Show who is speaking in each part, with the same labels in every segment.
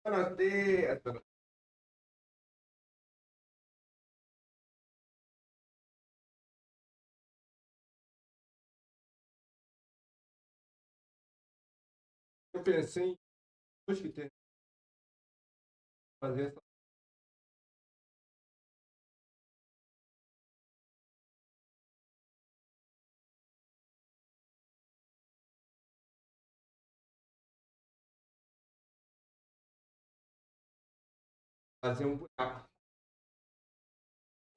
Speaker 1: Buenos días. Eu pensei em hoje que tem que fazer, fazer um buraco.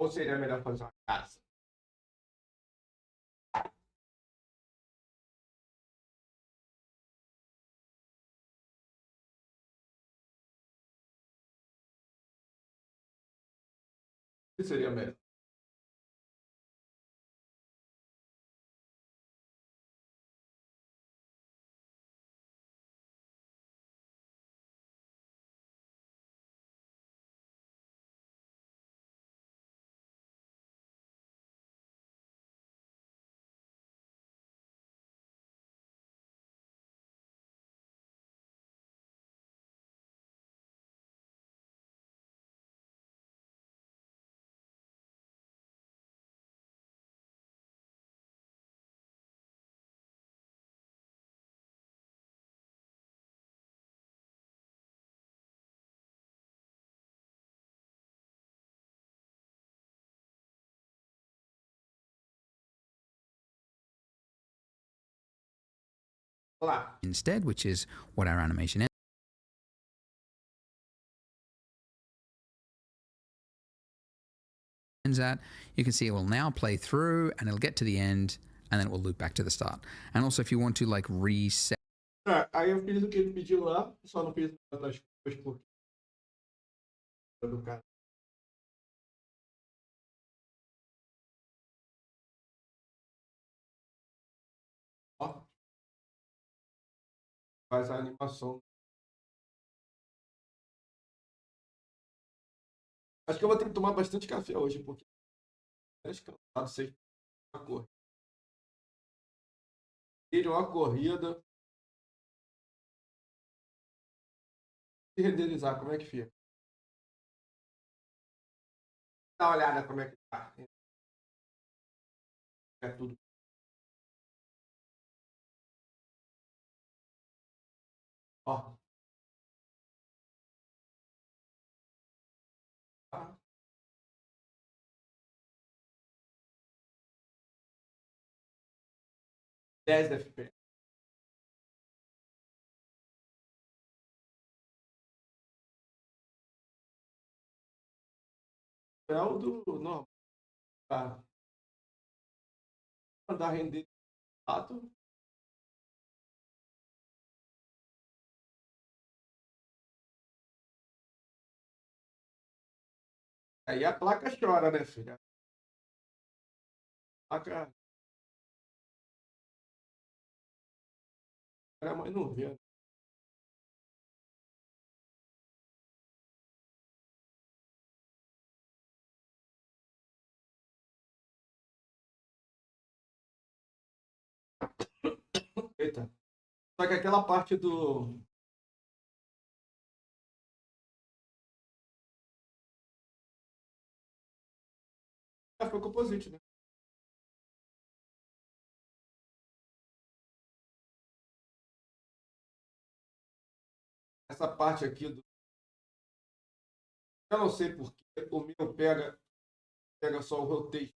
Speaker 1: Ou seria melhor fazer uma casa? O que seria melhor? Olá.
Speaker 2: Instead, which is what our animation ends at. You can see it will now play through and it'll get to the end and then it will loop back to the start. And also if you want to like reset.
Speaker 1: Aí eu fiz o que ele pediu lá, só não fiz das coisas porque do cara. Ó, faz a animação. Acho que eu vou ter que tomar bastante café hoje, porque acho que eu sei uma corrida. Uma corrida e renderizar, como é que fica? Dá uma olhada como é que tá. É tudo. Ó, tá. 10 FPS. É o do normal. Tá. Mandar render fato. Aí a placa chora, né, filha? A placa. A mãe não vê. Eita. Só que aquela parte do. Ah, foi composite, né? Essa parte aqui do. Eu não sei porque o meu pega só o roteiro.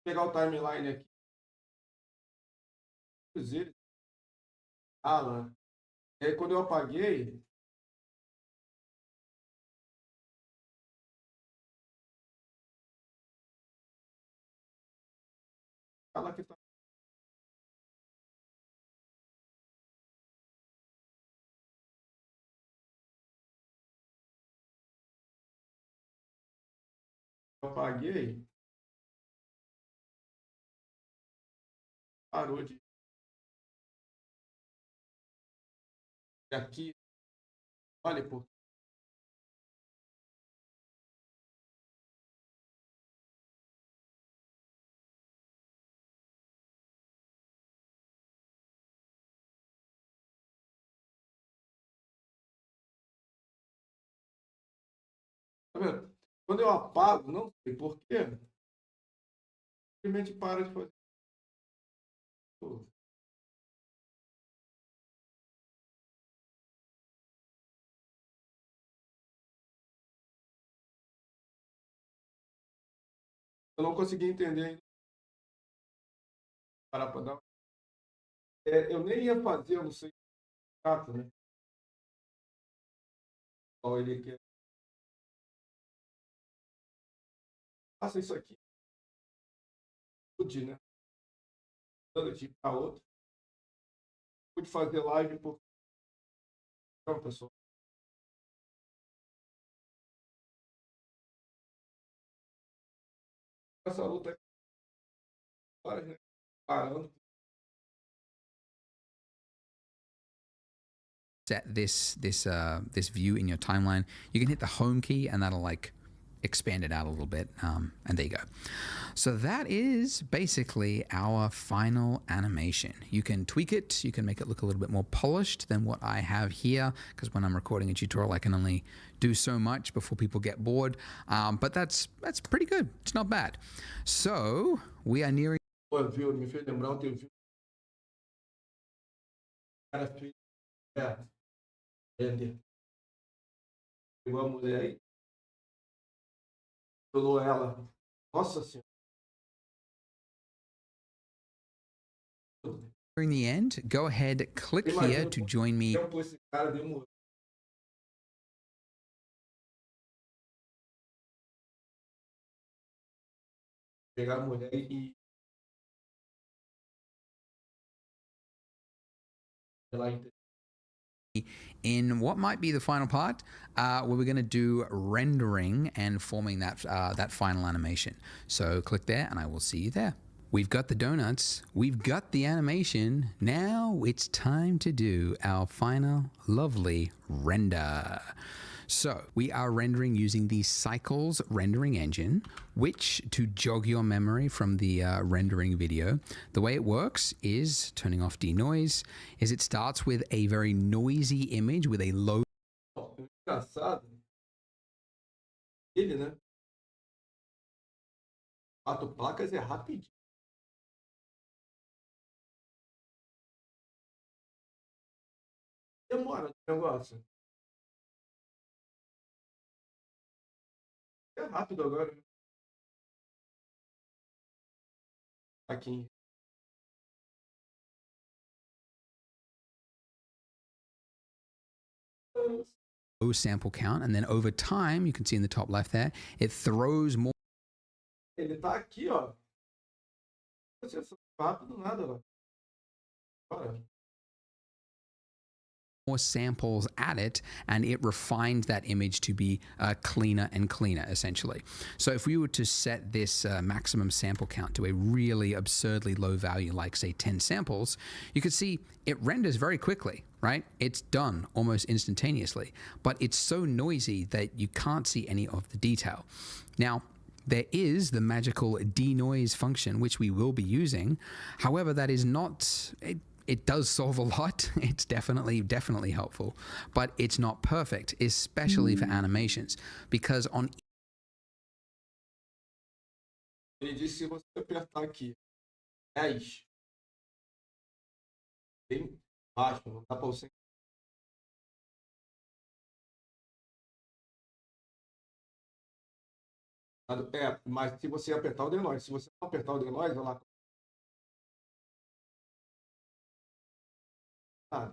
Speaker 1: Vou pegar o timeline aqui. Cruzeiro. Ah, lá. E aí quando eu apaguei, ela que tá. Eu apaguei, parou de. Aqui, olha, pô. Tá vendo? Quando eu apago, não sei porquê, simplesmente para de fazer. Eu não consegui entender ainda. Parar para dar. Eu nem ia fazer, eu não sei, né? Qual ele quer. Faça isso aqui. Pude, né? De para outro. Pude fazer live por. Então, pessoal. Essa luta aqui. Agora, né? Parando.
Speaker 2: Set this view in your timeline, you can hit the home key and that'll like expand it out a little bit, and there you go. So that is basically our final animation. You can tweak it, you can make it look a little bit more polished than what I have here, because when I'm recording a tutorial I can only do so much before people get bored, but that's pretty good. It's not bad. So we are nearing.
Speaker 1: Pô, viu? Me fez lembrar o teu vídeo. Cara fez. Aprender. Pegou a mulher aí. Pulou ela. Nossa Senhora.
Speaker 2: Nearing the end, go ahead, click here to join me.
Speaker 1: Esse cara demorou. Pegar a mulher e ela
Speaker 2: in what might be the final part, where we're going to do rendering and forming that final animation. So click there and I will see you there. We've got the donuts, we've got the animation. Now it's time to do our final lovely render. So we are rendering using the Cycles rendering engine, which, to jog your memory from the rendering video, the way it works is, turning off denoise, is it starts with a very noisy image with a low.
Speaker 1: Engraçado. Ele, né? Quatro placas é rapidinho. Demora o negócio. É rápido agora. Aqui.
Speaker 2: Low sample count, and then over time, you can see in the top left there, it throws more.
Speaker 1: Ele tá aqui, ó. Você rápido nada, ó. Bora.
Speaker 2: More samples at it, and it refined that image to be cleaner and cleaner, essentially. So if we were to set this maximum sample count to a really absurdly low value, like say 10 samples, you could see it renders very quickly, right? It's done almost instantaneously, but it's so noisy that you can't see any of the detail. Now, there is the magical denoise function, which we will be using. However, that is not. It does solve a lot. It's definitely helpful, but it's not perfect, especially for animations, because on.
Speaker 1: Ele disse se você apertar aqui 10, bem baixo, não dá para você. Mas se você apertar o denoise, se você não apertar o denoise, olha lá. Né?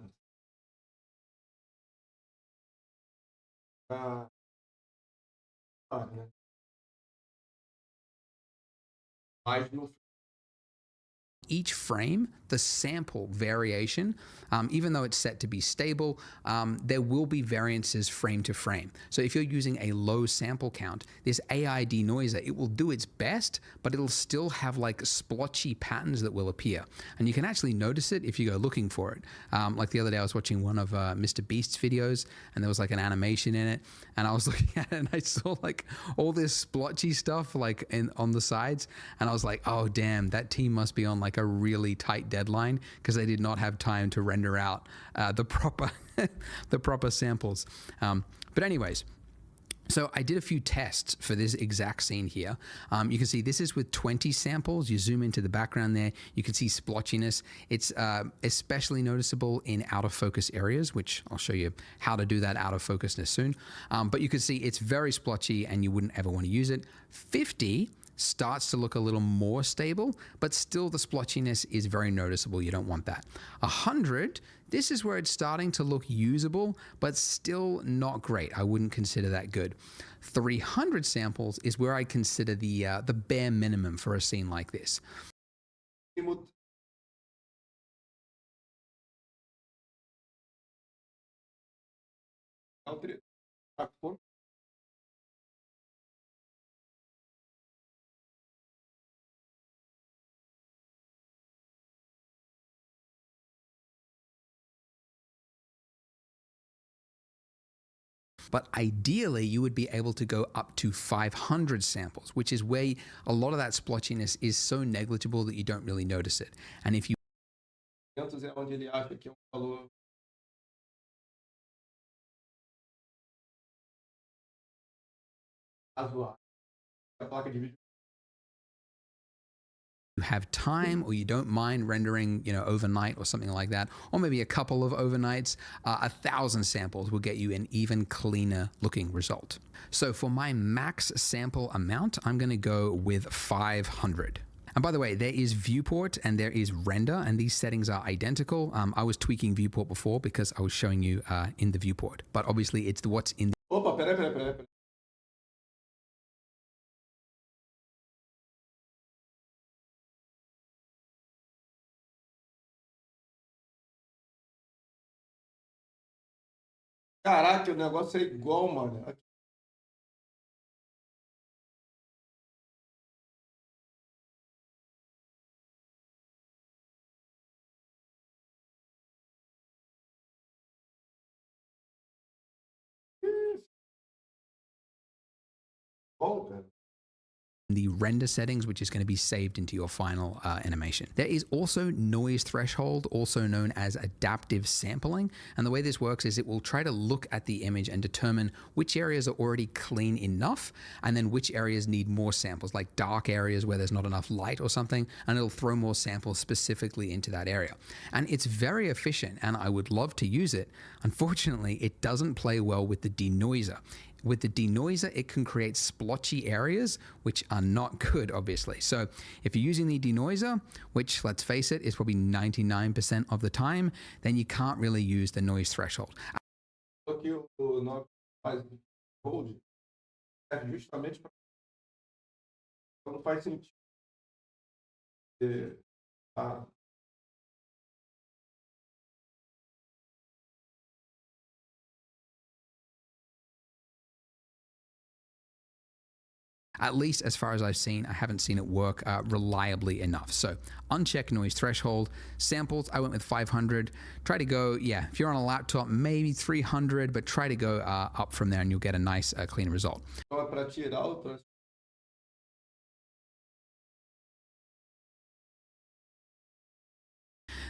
Speaker 1: Mas no
Speaker 2: Each frame, the sample variation, even though it's set to be stable, there will be variances frame to frame. So if you're using a low sample count, this AI denoiser, it will do its best, but it'll still have like splotchy patterns that will appear. And you can actually notice it if you go looking for it. Like the other day, I was watching one of Mr. Beast's videos, and there was like an animation in it, and I was looking at it, and I saw like all this splotchy stuff like on the sides, and I was like, oh damn, that team must be on like a really tight deadline because they did not have time to render out the proper the proper samples. But anyways, So I did a few tests for this exact scene here. You can see this is with 20 samples. You zoom into the background there, you can see splotchiness. It's especially noticeable in out of focus areas, which I'll show you how to do that out of focusness soon. But you can see it's very splotchy and you wouldn't ever want to use it. 50 starts to look a little more stable, but still the splotchiness is very noticeable. You don't want that. 100, this is where it's starting to look usable, but still not great. I wouldn't consider that good. 300 samples is where I consider the bare minimum for a scene like this. But ideally, you would be able to go up to 500 samples, which is where a lot of that splotchiness is so negligible that you don't really notice it. And if you
Speaker 1: é onde ele acha que é valor razoável. A placa de vídeo.
Speaker 2: have time or you don't mind rendering, overnight or something like that, or maybe a couple of overnights, 1,000 samples will get you an even cleaner looking result. So for my max sample amount, I'm going to go with 500. And by the way, there is viewport and there is render, and these settings are identical. I was tweaking viewport before because I was showing you in the viewport, but obviously it's what's in.
Speaker 1: Opa, peraí. Caraca, o negócio é igual, mano. Bom, cara.
Speaker 2: The render settings, which is going to be saved into your final animation. There is also noise threshold, also known as adaptive sampling. And the way this works is it will try to look at the image and determine which areas are already clean enough and then which areas need more samples, like dark areas where there's not enough light or something, and it'll throw more samples specifically into that area. And it's very efficient and I would love to use it. Unfortunately, it doesn't play well with the denoiser. With the denoiser, it can create splotchy areas, which are not good, obviously. So if you're using the denoiser, which let's face it, is probably 99% of the time, then you can't really use the noise threshold.
Speaker 1: Que o nó faz hold é justamente para não faz sentido.
Speaker 2: At least as far as I've seen, I haven't seen it work reliably enough. So uncheck noise threshold. Samples, I went with 500. Try to go, if you're on a laptop, maybe 300, but try to go up from there and you'll get a nice, clean result.
Speaker 1: Para tirar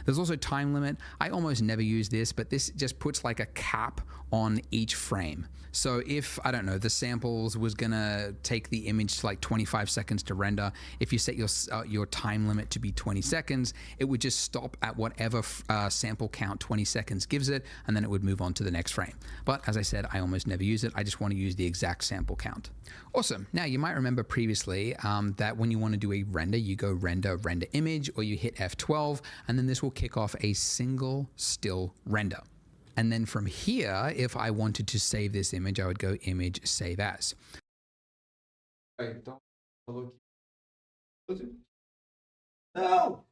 Speaker 2: There's also time limit. I almost never use this, but this just puts like a cap on each frame. So if, I don't know, the samples was gonna take the image to like 25 seconds to render, if you set your time limit to be 20 seconds, it would just stop at whatever sample count 20 seconds gives it, and then it would move on to the next frame. But as I said, I almost never use it. I just want to use the exact sample count. Awesome. Now you might remember previously that when you want to do a render, you go render image, or you hit F12, and then this will kick off a single still render. And then from here, if I wanted to save this image, I would go image save as.
Speaker 1: Então, falou aqui. Não!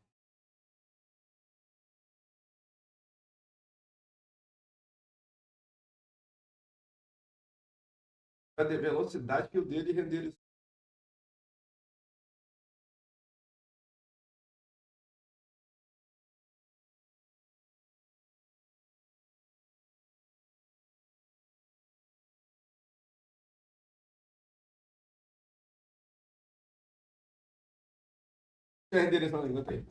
Speaker 1: A velocidade que o dele renderizou. Renderizando ainda tem.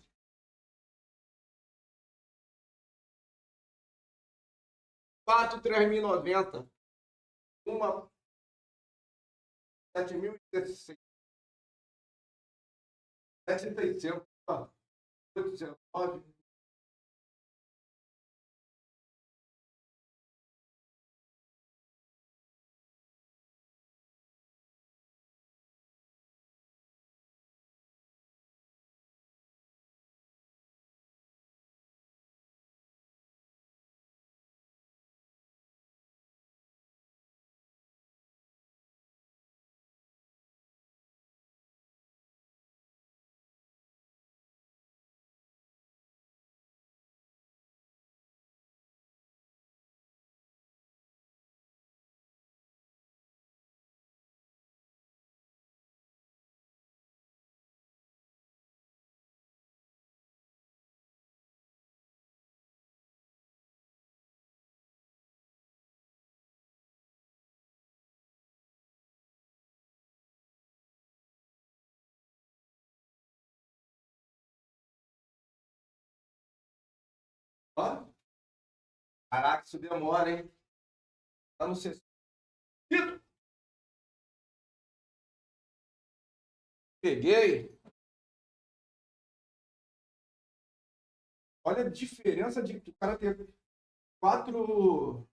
Speaker 1: 4.3090. Uma 7.600, 7.600, 819. Ó, caraca, isso demora, hein? Tá no 60. Peguei. Olha a diferença de o cara ter 4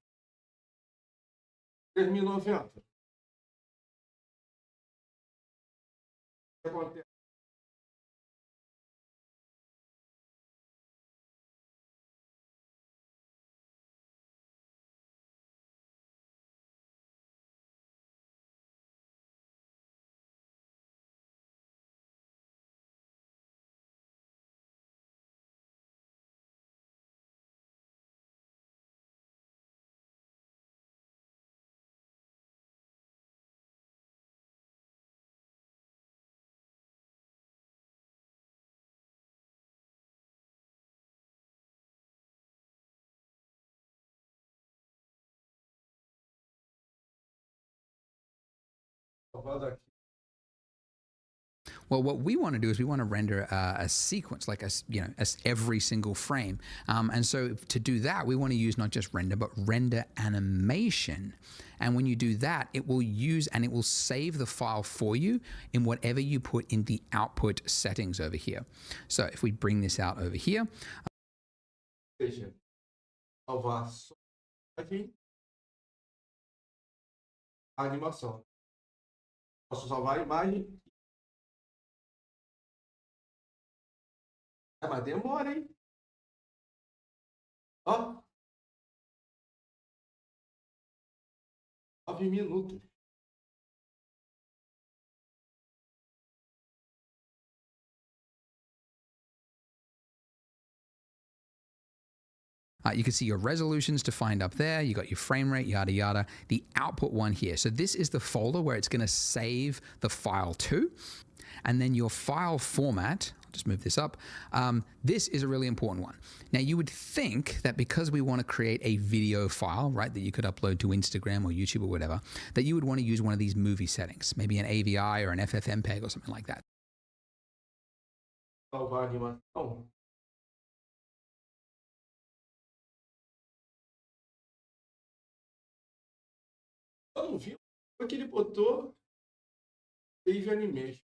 Speaker 1: 3.090. O que acontece? Salvado aqui.
Speaker 2: Well, what we want to do is we want to render a sequence, like every single frame. And so to do that, we want to use not just render, but render animation. And when you do that, it will use and it will save the file for you in whatever you put in the output settings over here. So if we bring this out over here.
Speaker 1: Veja, salvar só aqui a animação. Posso salvar a imagem. Ah, mas demora, hein? Ó, 9 minutos.
Speaker 2: You can see your resolutions defined up there. You got your frame rate, yada, yada. The output one here. So this is the folder where it's going to save the file to. And then your file format, I'll just move this up. This is a really important one. Now you would think that because we want to create a video file, right, that you could upload to Instagram or YouTube or whatever, that you would want to use one of these movie settings, maybe an AVI or an FFmpeg or something like that.
Speaker 1: Salvar a animação. Eu não vi o que ele botou. Save animation.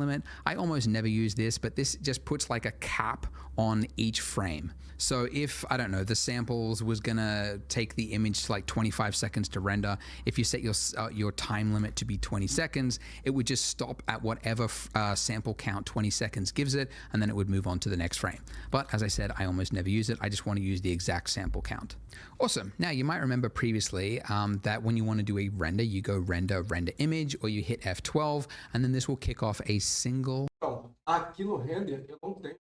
Speaker 2: Limit. I almost never use this, but this just puts like a cap on each frame. So if, I don't know, the samples was gonna take the image to like 25 seconds to render, if you set your time limit to be 20 seconds, it would just stop at whatever sample count 20 seconds gives it, and then it would move on to the next frame. But as I said, I almost never use it. I just want to use the exact sample count. Awesome. Now you might remember previously that when you want to do a render, you go render image, or you hit F12, and then this will kick off a single
Speaker 1: Então, aqui no render eu não tenho.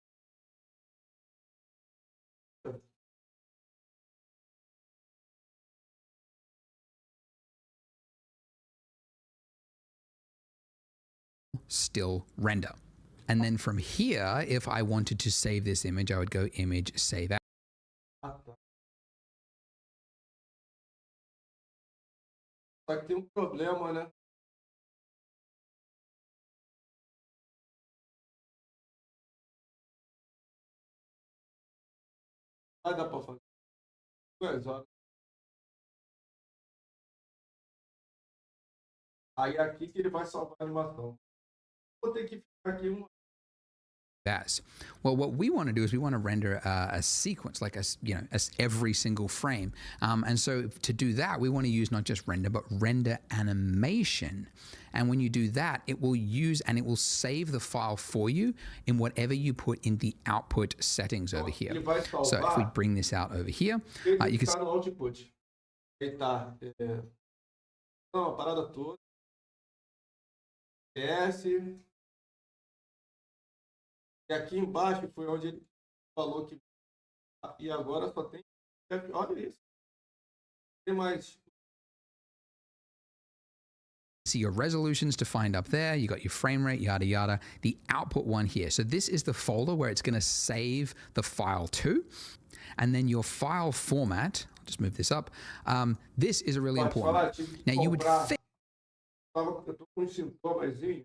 Speaker 2: still render. And then from here, if I wanted to save this image, I would go image, save as.
Speaker 1: Ah, tá. Só que tem um problema, né? Vai dar pra fazer 2 horas. Aí é aqui que ele vai salvar a animação. Vou ter que ficar aqui um.
Speaker 2: As. Well, what we want to do is we want to render a sequence, like every single frame. And so to do that, we want to use not just render, but render animation. And when you do that, it will use and it will save the file for you in whatever you put in the output settings over here. So if we bring this out over here, you can see
Speaker 1: no output. Ele tá não, a parada toda. PS. E aqui embaixo foi onde ele falou que. E agora só tem. Olha isso. Tem mais.
Speaker 2: see your resolutions defined up there. You got your frame rate, yada, yada. The output one here. So this is the folder where it's going to save the file to. And then your file format, I'll just move this up. This is a really important. Now you would think.
Speaker 1: Eu tô com um sintomazinho.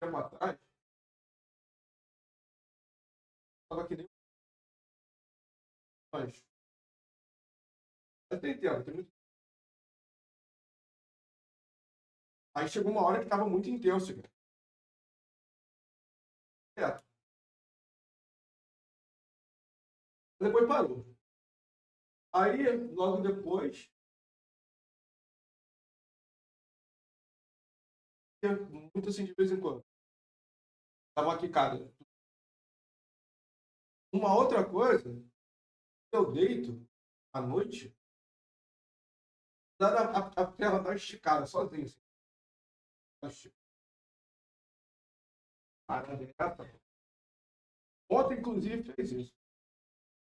Speaker 1: Tempo atrás. Tava que nem. Mas. Eu tem tempo, tem muito. Aí chegou uma hora que tava muito intenso, cara. Depois parou. Aí, logo depois, muito assim de vez em quando. Dava uma quicada. Uma outra coisa, eu deito à noite, a tela tá esticada, sozinha. Assim. Ontem, inclusive, fez isso.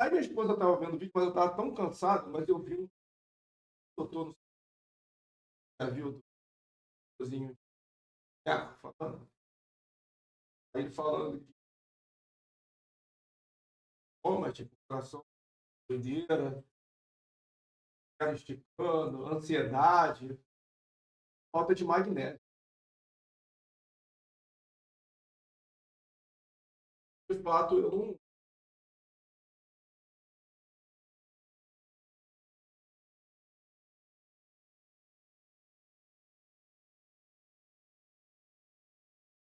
Speaker 1: Aí minha esposa estava vendo o vídeo, mas eu estava tão cansado, mas eu vi um doutor no já viu o doutorzinho falando. Aí ele falando de coma, tipo, coração, doideira, esticando, ansiedade, falta de magnésio. De fato, eu não.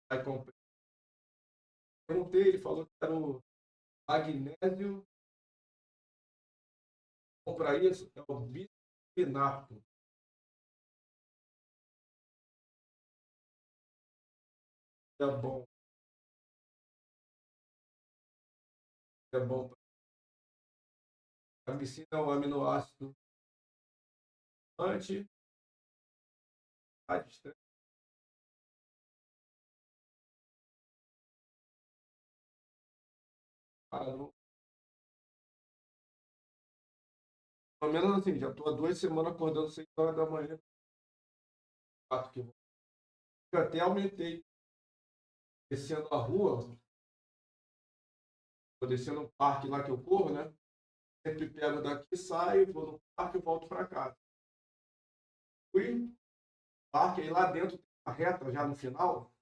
Speaker 1: Aí comprei. Perguntei, ele falou que era o magnésio. Comprar isso é o bisfinato. É bom. É bom. A glicina é um aminoácido anti. Pelo menos assim, já estou há 2 semanas acordando 6 horas da manhã. Eu até aumentei. Descendo a rua, vou descendo no parque lá que eu corro, né? Sempre pego daqui, saio, vou no parque e volto para casa. Fui no parque, aí lá dentro tem uma reta já no final.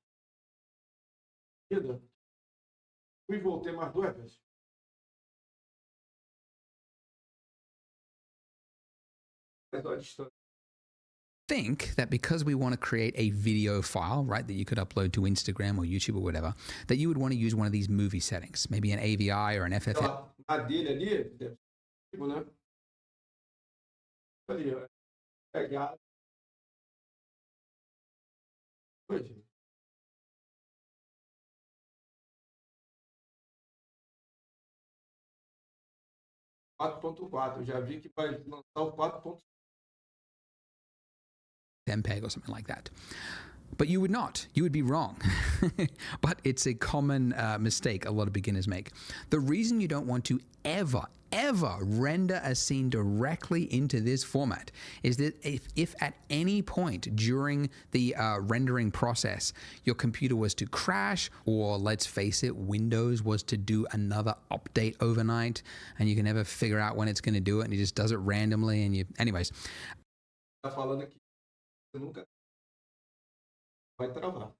Speaker 1: Fui e voltei mais 2 vezes. Mas a distância.
Speaker 2: Think that because we want to create a video file, right, that you could upload to Instagram or YouTube or whatever, that you would want to use one of these movie settings, maybe an AVI or an FFF.
Speaker 1: A dele ali, né? Ali, ó. Pegado. Hoje. Eu já vi que vai lançar o 4.5.
Speaker 2: MPEG or something like that. But you would not. You would be wrong. But it's a common mistake a lot of beginners make. The reason you don't want to ever render a scene directly into this format is that if at any point during the rendering process your computer was to crash, or let's face it, Windows was to do another update overnight and you can never figure out when it's going to do it and it just does it randomly and you... Anyways.
Speaker 1: Tá falando aqui, você nunca vai travar.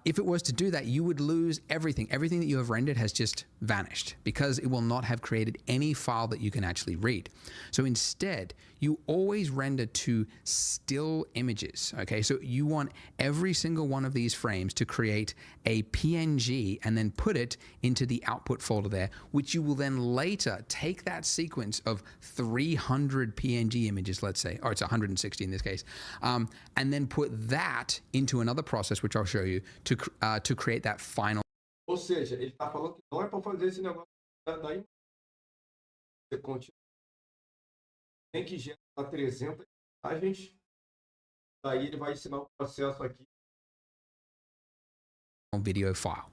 Speaker 2: If it was to do that, you would lose everything. Everything that you have rendered has just vanished because it will not have created any file that you can actually read. So instead, you always render to still images. Okay, so you want every single one of these frames to create a PNG and then put it into the output folder there, which you will then later take that sequence of 300 PNG images, let's say, or it's 160 in this case, and then put that into another process, which I'll show you, to create that final.
Speaker 1: Ou seja, ele está falando que não é para fazer esse negócio da imagem. Você continua. Tem que gerar 300 imagens. Daí ele vai ensinar o processo aqui.
Speaker 2: Video file.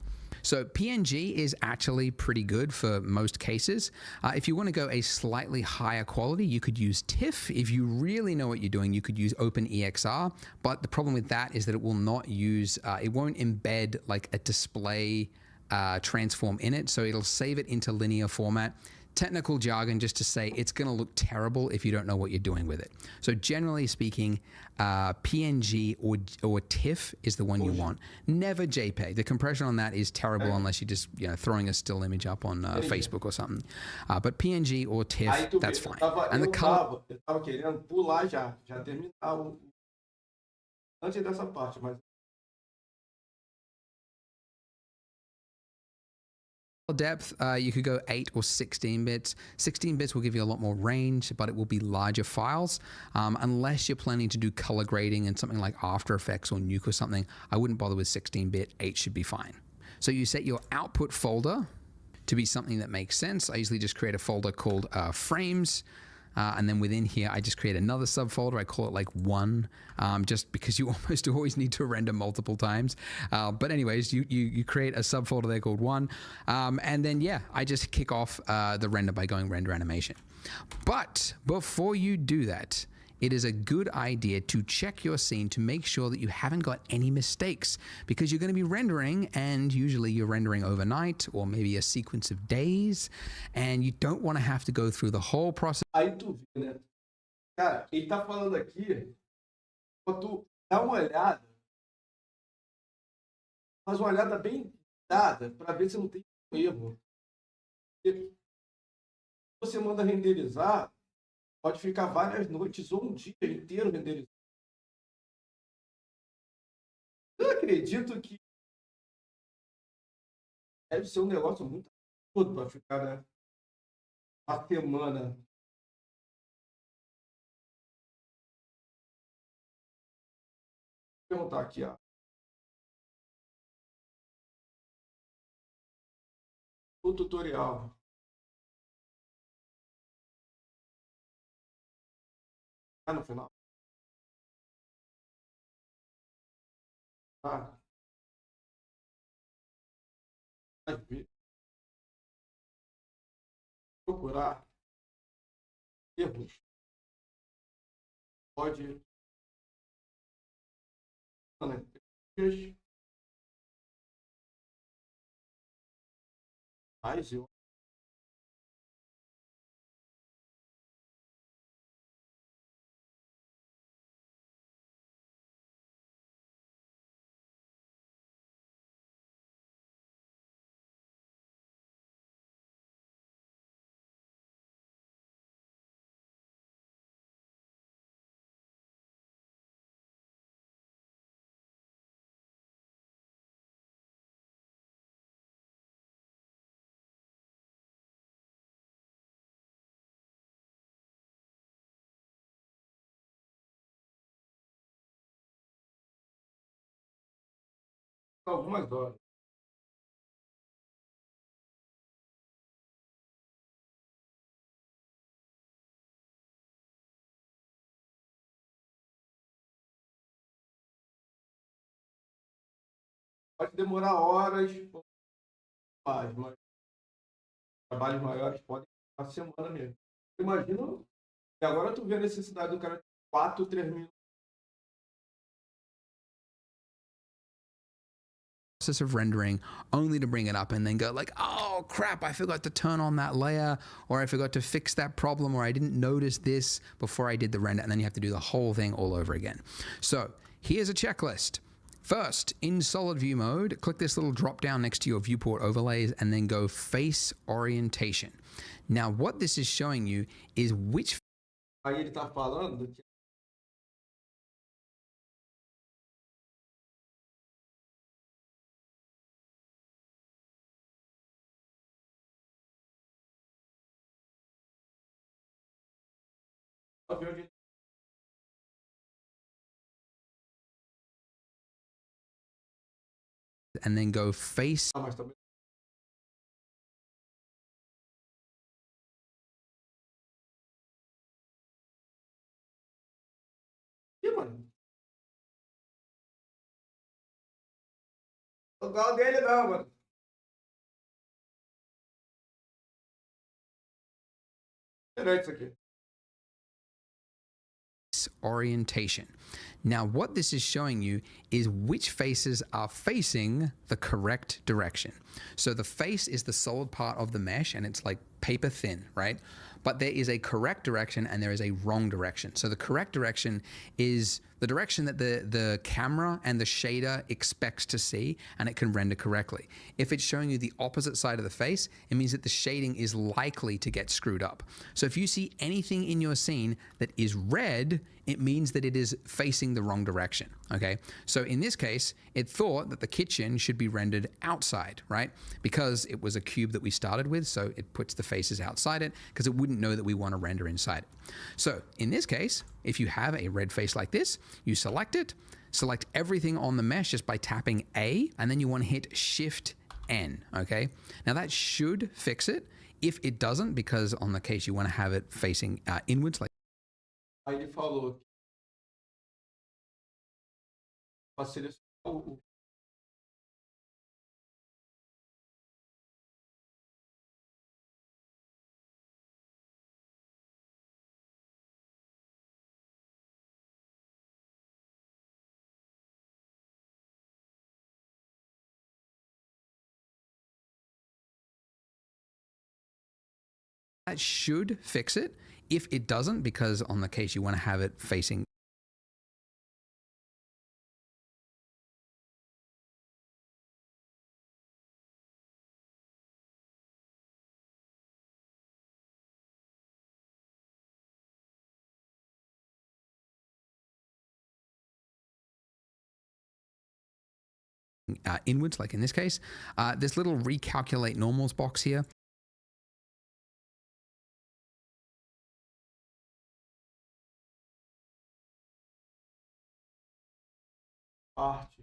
Speaker 2: So PNG is actually pretty good for most cases. If you want to go a slightly higher quality, you could use TIFF. If you really know what you're doing, you could use OpenEXR. But the problem with that is that it will not use, it won't embed like a display transform in it. So it'll save it into linear format. Technical jargon just to say it's going to look terrible if you don't know what you're doing with it. So generally speaking, PNG or TIFF is the one you want. Never JPEG. The compression on that is terrible unless you're just throwing a still image up on Facebook or something. But PNG or TIFF, that's fine. And the color.
Speaker 1: Eu tava querendo pular já terminar antes dessa parte, mas
Speaker 2: depth, you could go 8 or 16 bits. 16 bits will give you a lot more range, but it will be larger files. Unless you're planning to do color grading and something like After Effects or Nuke or something, I wouldn't bother with 16-bit. 8 should be fine. So you set your output folder to be something that makes sense. I usually just create a folder called frames. And then within here, I just create another subfolder. I call it like 1, just because you almost always need to render multiple times. But anyways, you create a subfolder there called 1. And then, yeah, I just kick off the render by going render animation. But before you do that, it is a good idea to check your scene to make sure that you haven't got any mistakes, because you're going to be rendering, and usually you're rendering overnight or maybe a sequence of days, and you don't want to have to go through the whole process.
Speaker 1: Aí tu vê, né? Cara, ele tá falando aqui, pra tu dar uma olhada, faz uma olhada bem dada para ver se não tem erro. Porque você manda renderizar, pode ficar várias noites ou um dia inteiro renderizando. Eu acredito que deve ser um negócio muito absurdo para ficar, né, uma semana. Vou perguntar aqui, ó. O tutorial. Tá no final. Tá. Vai ver. Procurar erros. Pode. Mas eu algumas horas. Pode demorar horas ou mais, mas trabalhos maiores podem uma semana mesmo. Imagina, e agora tu vê a necessidade do cara de 4, 3 minutos.
Speaker 2: Process of rendering only to bring it up and then go like, oh crap, I forgot to turn on that layer, or I forgot to fix that problem, or I didn't notice this before I did the render, and then you have to do the whole thing all over again. So here's a checklist. First, in solid view mode, click this little drop down next to your viewport overlays and then go face orientation. Now what this is showing you is which
Speaker 1: Aí ele está falando que
Speaker 2: and then go face
Speaker 1: mas também Ih, mano. Não gosto dele não, mano. Diferente isso aqui.
Speaker 2: orientation. Now, what this is showing you is which faces are facing the correct direction. So the face is the solid part of the mesh and it's like paper thin, right? But there is a correct direction and there is a wrong direction. So the correct direction is the direction that the camera and the shader expects to see, and it can render correctly. If it's showing you the opposite side of the face, it means that the shading is likely to get screwed up. So if you see anything in your scene that is red, it means that it is facing the wrong direction, okay? So in this case, it thought that the kitchen should be rendered outside, right? Because it was a cube that we started with, so it puts the faces outside it, because it wouldn't know that we want to render inside it. So in this case, if you have a red face like this, you select it, select everything on the mesh just by tapping A, and then you want to hit Shift N, okay? Now that should fix it. If it doesn't, because on the case you want to have it facing inwards, like
Speaker 1: Aí ele falou para selecionar o
Speaker 2: that should fix it. If it doesn't, because on the case you want to have it facing inwards, like in this case, this little recalculate normals box here.
Speaker 1: parte.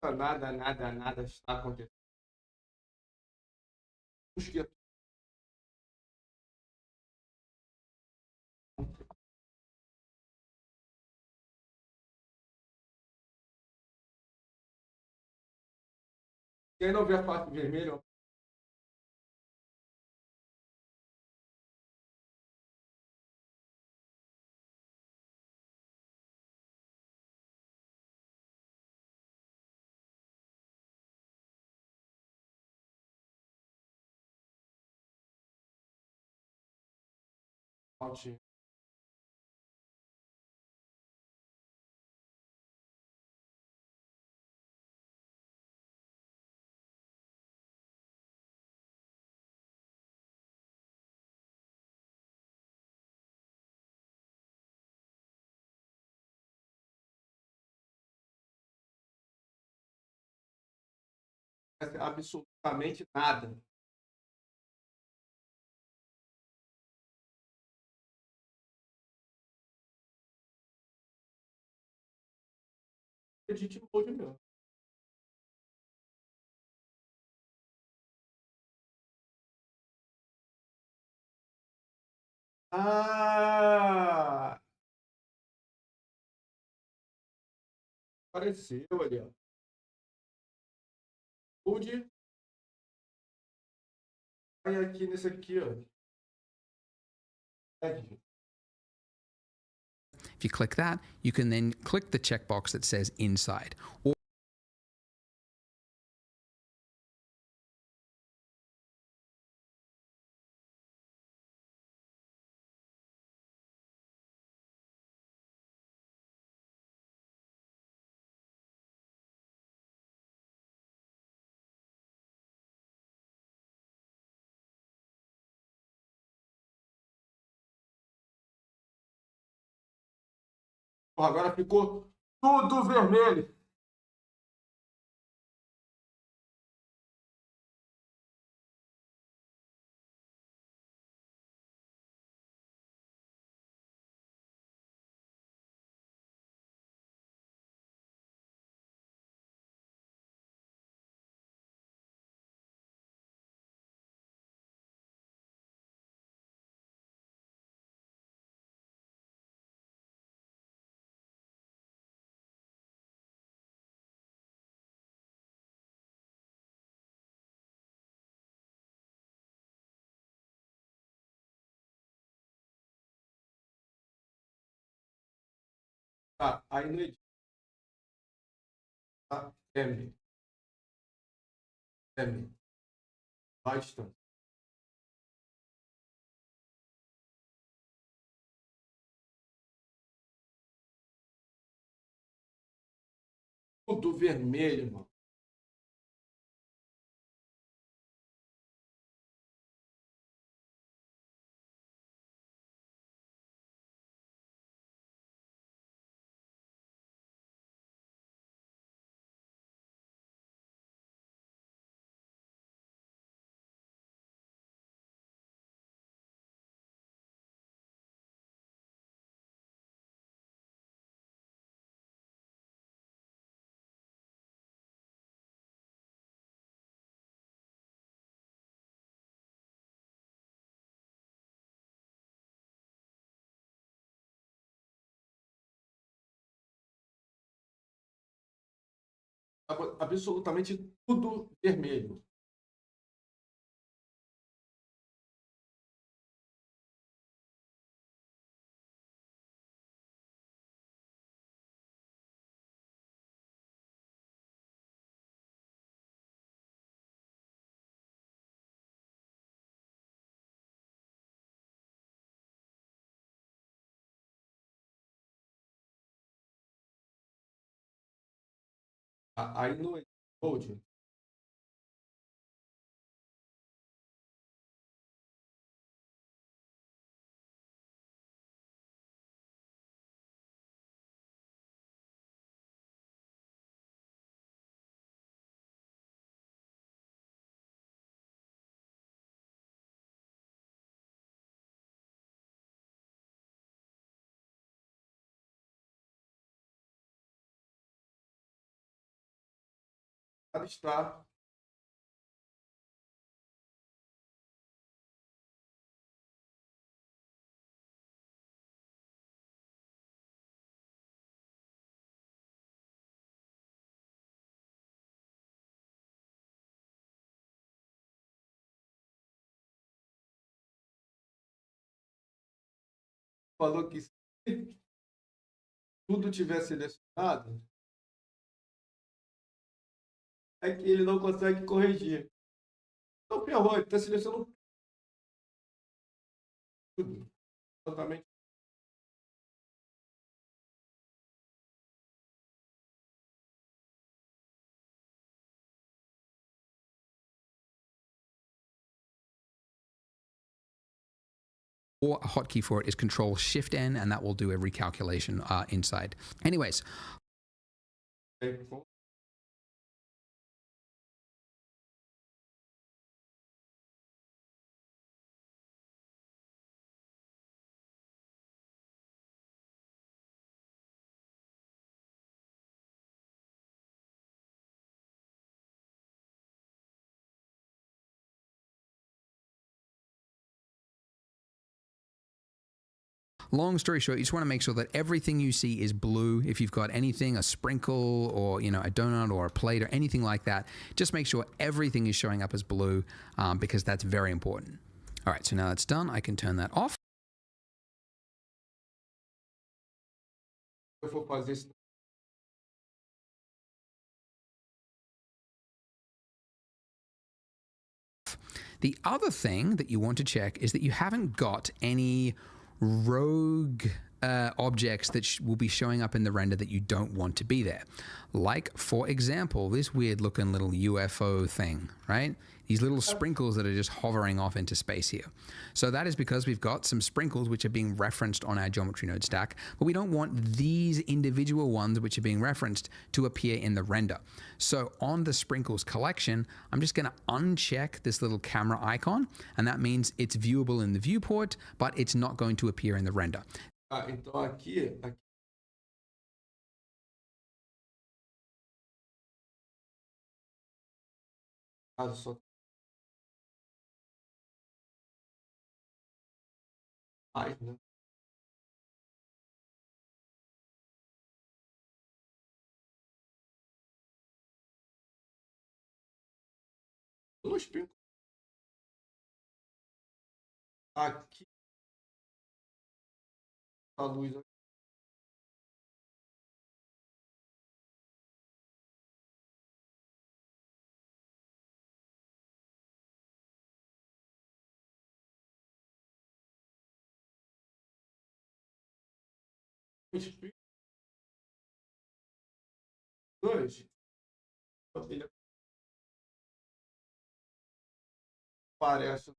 Speaker 1: Nada, nada, nada está acontecendo. Mosquito. Quem não vê a parte vermelha, ó, absolutamente nada. Edit mode mesmo. Ah! Apareceu ali, ó. Mode. Aí aqui nesse aqui, ó. Edit.
Speaker 2: If you click that, you can then click the checkbox that says inside. Or
Speaker 1: Ó, agora ficou tudo vermelho. Tá, aí no edit. Tá, M. M. Bastante. Tudo vermelho, mano. Absolutamente tudo vermelho. Tá, aí no edit mode. está falou que se tudo tiver selecionado, é que ele não consegue corrigir. Então, ferrou, ele está selecionando tudo. Totalmente.
Speaker 2: Or a hotkey for it is Control Shift N, and that will do a recalculation inside. Anyways, long story short, you just want to make sure that everything you see is blue. If you've got anything, a sprinkle or, you know, a donut or a plate or anything like that, just make sure everything is showing up as blue because that's very important. All right, so now that's done, I can turn that off.
Speaker 1: Eu vou fazer isso.
Speaker 2: The other thing that you want to check is that you haven't got any rogue objects that will be showing up in the render that you don't want to be there. Like, for example, this weird looking little UFO thing, right? These little sprinkles that are just hovering off into space here. So that is because we've got some sprinkles which are being referenced on our geometry node stack, but we don't want these individual ones which are being referenced to appear in the render. So on the sprinkles collection, I'm just going to uncheck this little camera icon, and that means it's viewable in the viewport, but it's not going to appear in the render.
Speaker 1: Então aqui só mais, né? Dois pingos. Aqui a luz. Dois. Ele parece.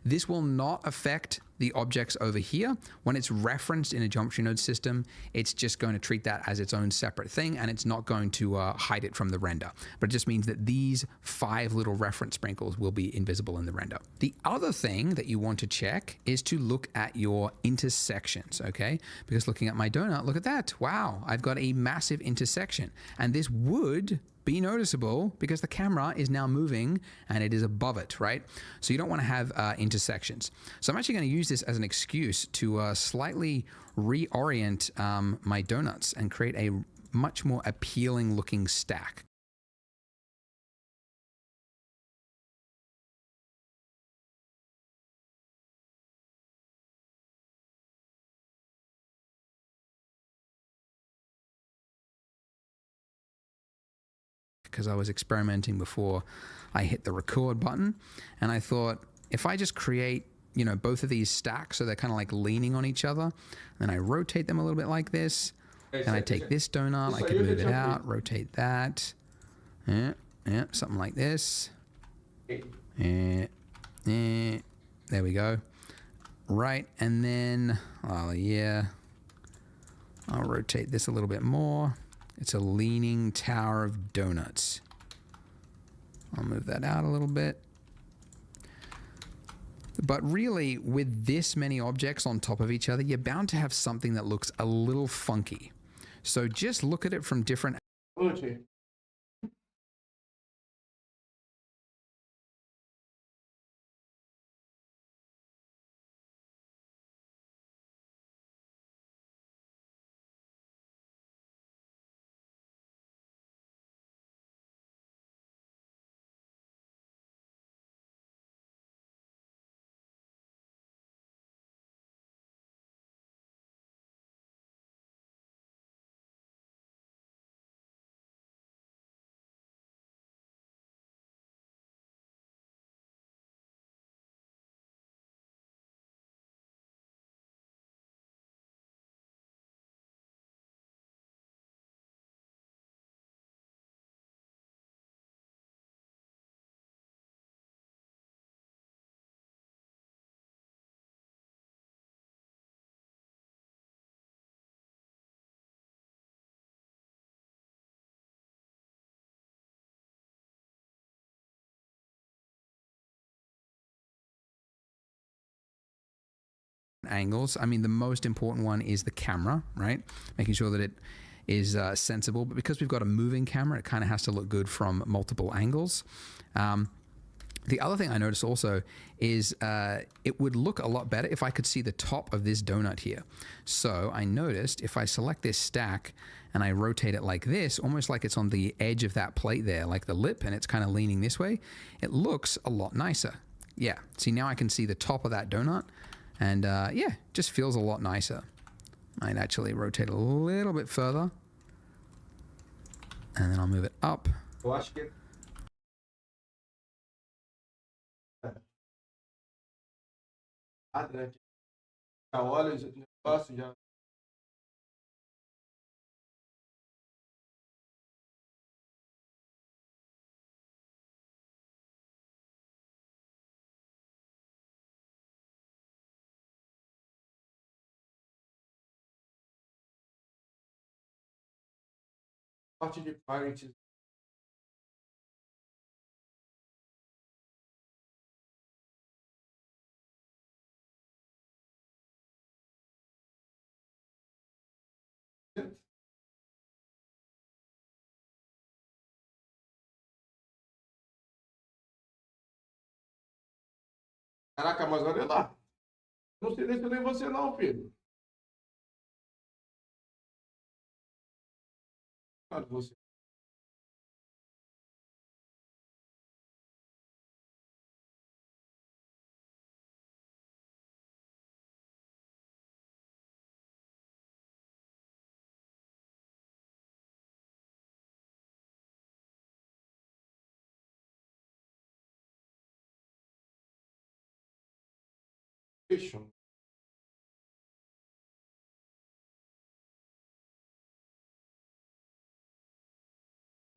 Speaker 2: This will not affect the objects over here. When it's referenced in a geometry node system, it's just going to treat that as its own separate thing, and it's not going to hide it from the render. But it just means that these 5 little reference sprinkles will be invisible in the render. The other thing that you want to check is to look at your intersections, okay? Because looking at my donut, look at that. Wow, I've got a massive intersection. And this would be noticeable because the camera is now moving and it is above it, right? So you don't want to have intersections. So I'm actually going to use this as an excuse to slightly reorient my donuts and create a much more appealing looking stack. Because I was experimenting before I hit the record button, and I thought if I just create, you know, both of these stacks so they're kind of like leaning on each other, and I rotate them a little bit like this, and I take this donut, I can move it out, rotate that, yeah, something like this, there we go, right, and then, oh yeah, I'll rotate this a little bit more. It's a leaning tower of donuts. I'll move that out a little bit. But really, with this many objects on top of each other, you're bound to have something that looks a little funky. So just look at it from different
Speaker 1: Okay.
Speaker 2: angles. I mean, the most important one is the camera, right? Making sure that it is sensible. But because we've got a moving camera, it kind of has to look good from multiple angles. The other thing I noticed also is it would look a lot better if I could see the top of this donut here. So I noticed if I select this stack and I rotate it like this, almost like it's on the edge of that plate there, like the lip, and it's kind of leaning this way, it looks a lot nicer. Yeah, see, now I can see the top of that donut, and yeah, just feels a lot nicer. I'd actually rotate a little bit further, and then I'll move it up.
Speaker 1: Eu acho que né? Já olha o negócio, já. Parte de partes. Caraca, mas olha lá. Não selecionei você não, filho. Claro, você. Fechou.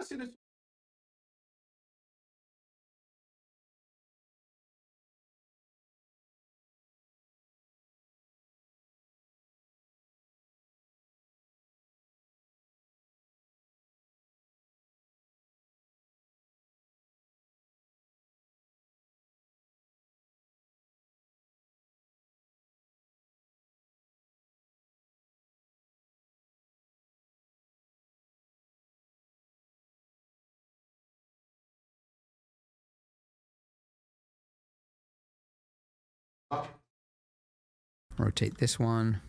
Speaker 1: Selecionei.
Speaker 2: Rotate this one.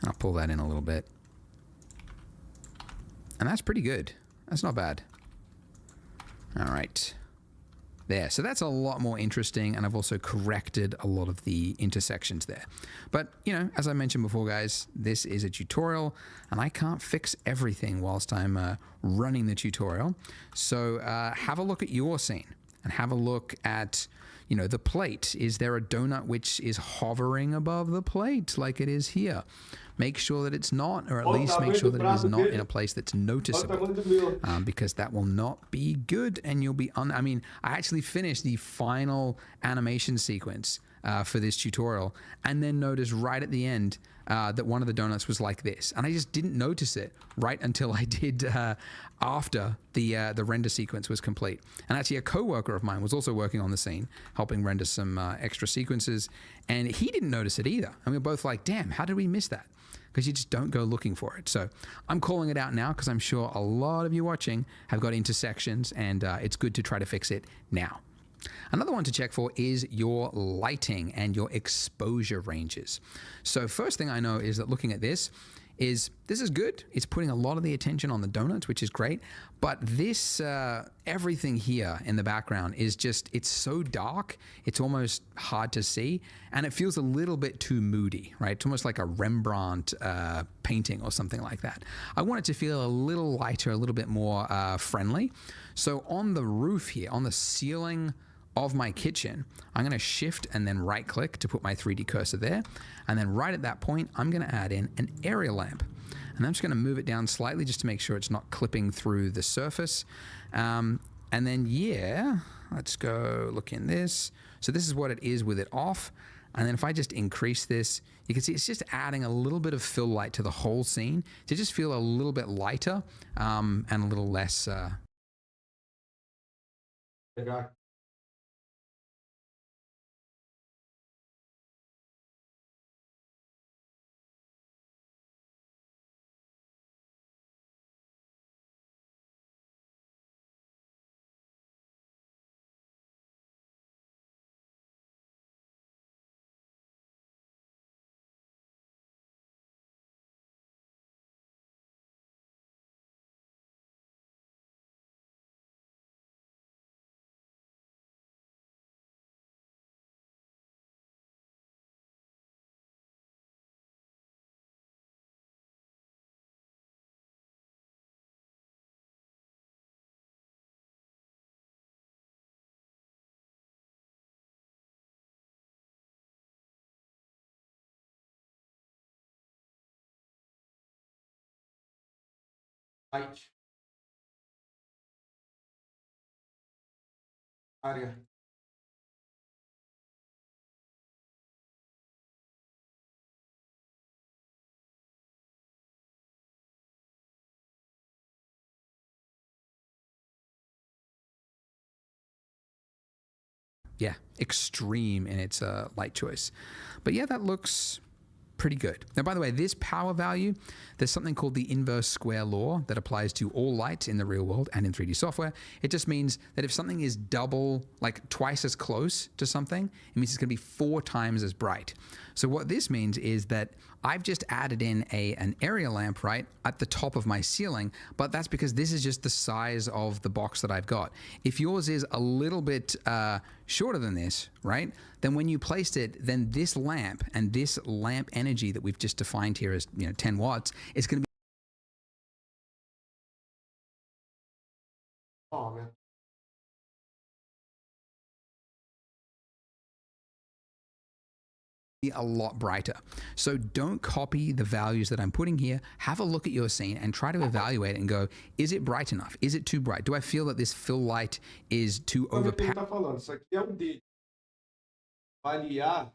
Speaker 2: I'll pull that in a little bit. And that's pretty good. That's not bad. All right. There. So that's a lot more interesting, and I've also corrected a lot of the intersections there. But, you know, as I mentioned before, guys, this is a tutorial, and I can't fix everything whilst I'm running the tutorial. So have a look at your scene, and have a look at, you know, the plate. Is there a donut which is hovering above the plate like it is here? Make sure that it's not, or at least make sure that it is not in a place that's noticeable, because that will not be good, and you'll be I mean, I actually finished the final animation sequence for this tutorial, and then noticed right at the end that one of the donuts was like this, and I just didn't notice it right until I did after the render sequence was complete. And actually, a coworker of mine was also working on the scene, helping render some extra sequences, and he didn't notice it either. And we were both like, "Damn, how did we miss that?" because you just don't go looking for it. So I'm calling it out now because I'm sure a lot of you watching have got intersections, and it's good to try to fix it now. Another one to check for is your lighting and your exposure ranges. So first thing I know is that looking at this is good. It's putting a lot of the attention on the donuts, which is great. But this, everything here in the background is just, it's so dark, it's almost hard to see. And it feels a little bit too moody, right? It's almost like a Rembrandt painting or something like that. I want it to feel a little lighter, a little bit more friendly. So on the roof here, on the ceiling of my kitchen, I'm going to shift and then right click to put my 3D cursor there. And then right at that point, I'm going to add in an area lamp. And I'm just going to move it down slightly just to make sure it's not clipping through the surface. And then, yeah, let's go look in this. So this is what it is with it off. And then if I just increase this, you can see it's just adding a little bit of fill light to the whole scene to just feel a little bit lighter and a little less...
Speaker 1: Light. Área.
Speaker 2: Yeah, extreme in its light choice. But yeah, that looks pretty good. Now, by the way, this power value, there's something called the inverse square law that applies to all light in the real world and in 3D software. It just means that if something is double, like twice as close to something, it means it's going to be 4 times as bright. So what this means is that I've just added in an area lamp, right, at the top of my ceiling, but that's because this is just the size of the box that I've got. If yours is a little bit shorter than this, right, then when you placed it, then this lamp and this lamp energy that we've just defined here as 10 watts is going to be
Speaker 1: Man.
Speaker 2: a lot brighter. So don't copy the values that I'm putting here. Have a look at your scene and try to evaluate it and go, is it bright enough? Is it too bright? Do I feel that this fill light is too overpowering?
Speaker 1: Tá falando, isso aqui é o dele. Avaliar.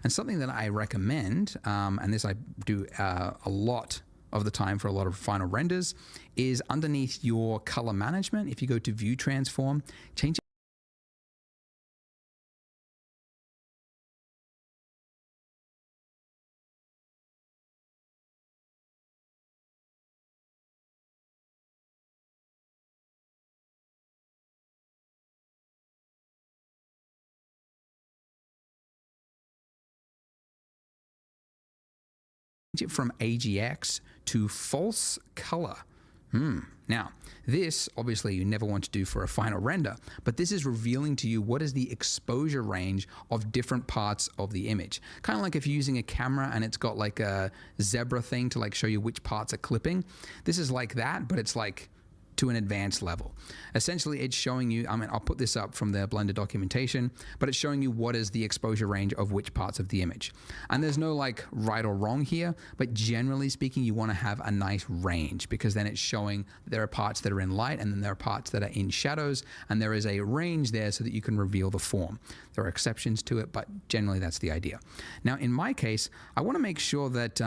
Speaker 2: And something that I recommend, and this I do a lot of the time for a lot of final renders, is underneath your color management, if you go to View Transform, change it from AGX to false color. Now, this obviously you never want to do for a final render, but this is revealing to you what is the exposure range of different parts of the image. Kind of like if you're using a camera and it's got like a zebra thing to like show you which parts are clipping. This is like that, but it's like to an advanced level. Essentially, it's showing you, I mean, I'll put this up from the Blender documentation, but it's showing you what is the exposure range of which parts of the image. And there's no like right or wrong here, but generally speaking, you want to have a nice range because then it's showing there are parts that are in light and then there are parts that are in shadows, and there is a range there so that you can reveal the form. There are exceptions to it, but generally that's the idea. Now, in my case, I want to make sure that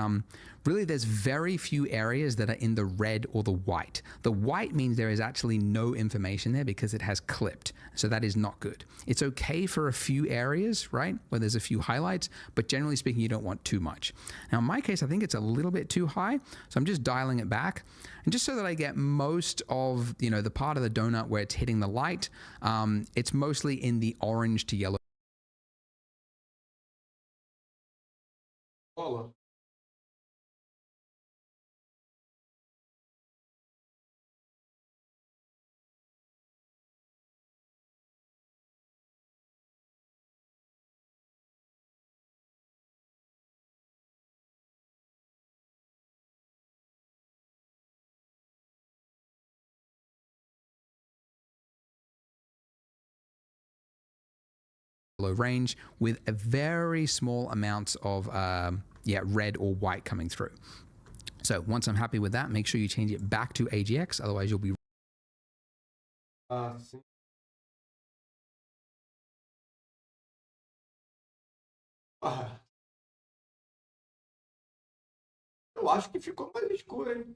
Speaker 2: really there's very few areas that are in the red or the white. The white means there is actually no information there because it has clipped. So that is not good. It's okay for a few areas, right, where there's a few highlights, but generally speaking, you don't want too much. Now, in my case, I think it's a little bit too high, so I'm just dialing it back. And just so that I get most of, the part of the donut where it's hitting the light, it's mostly in the orange to yellow
Speaker 1: Bola.
Speaker 2: range with a very small amount of red or white coming through. So once I'm happy with that, make sure you change it back to AGX, otherwise you'll be
Speaker 1: Sim. Eu acho que ficou mais escuro, hein?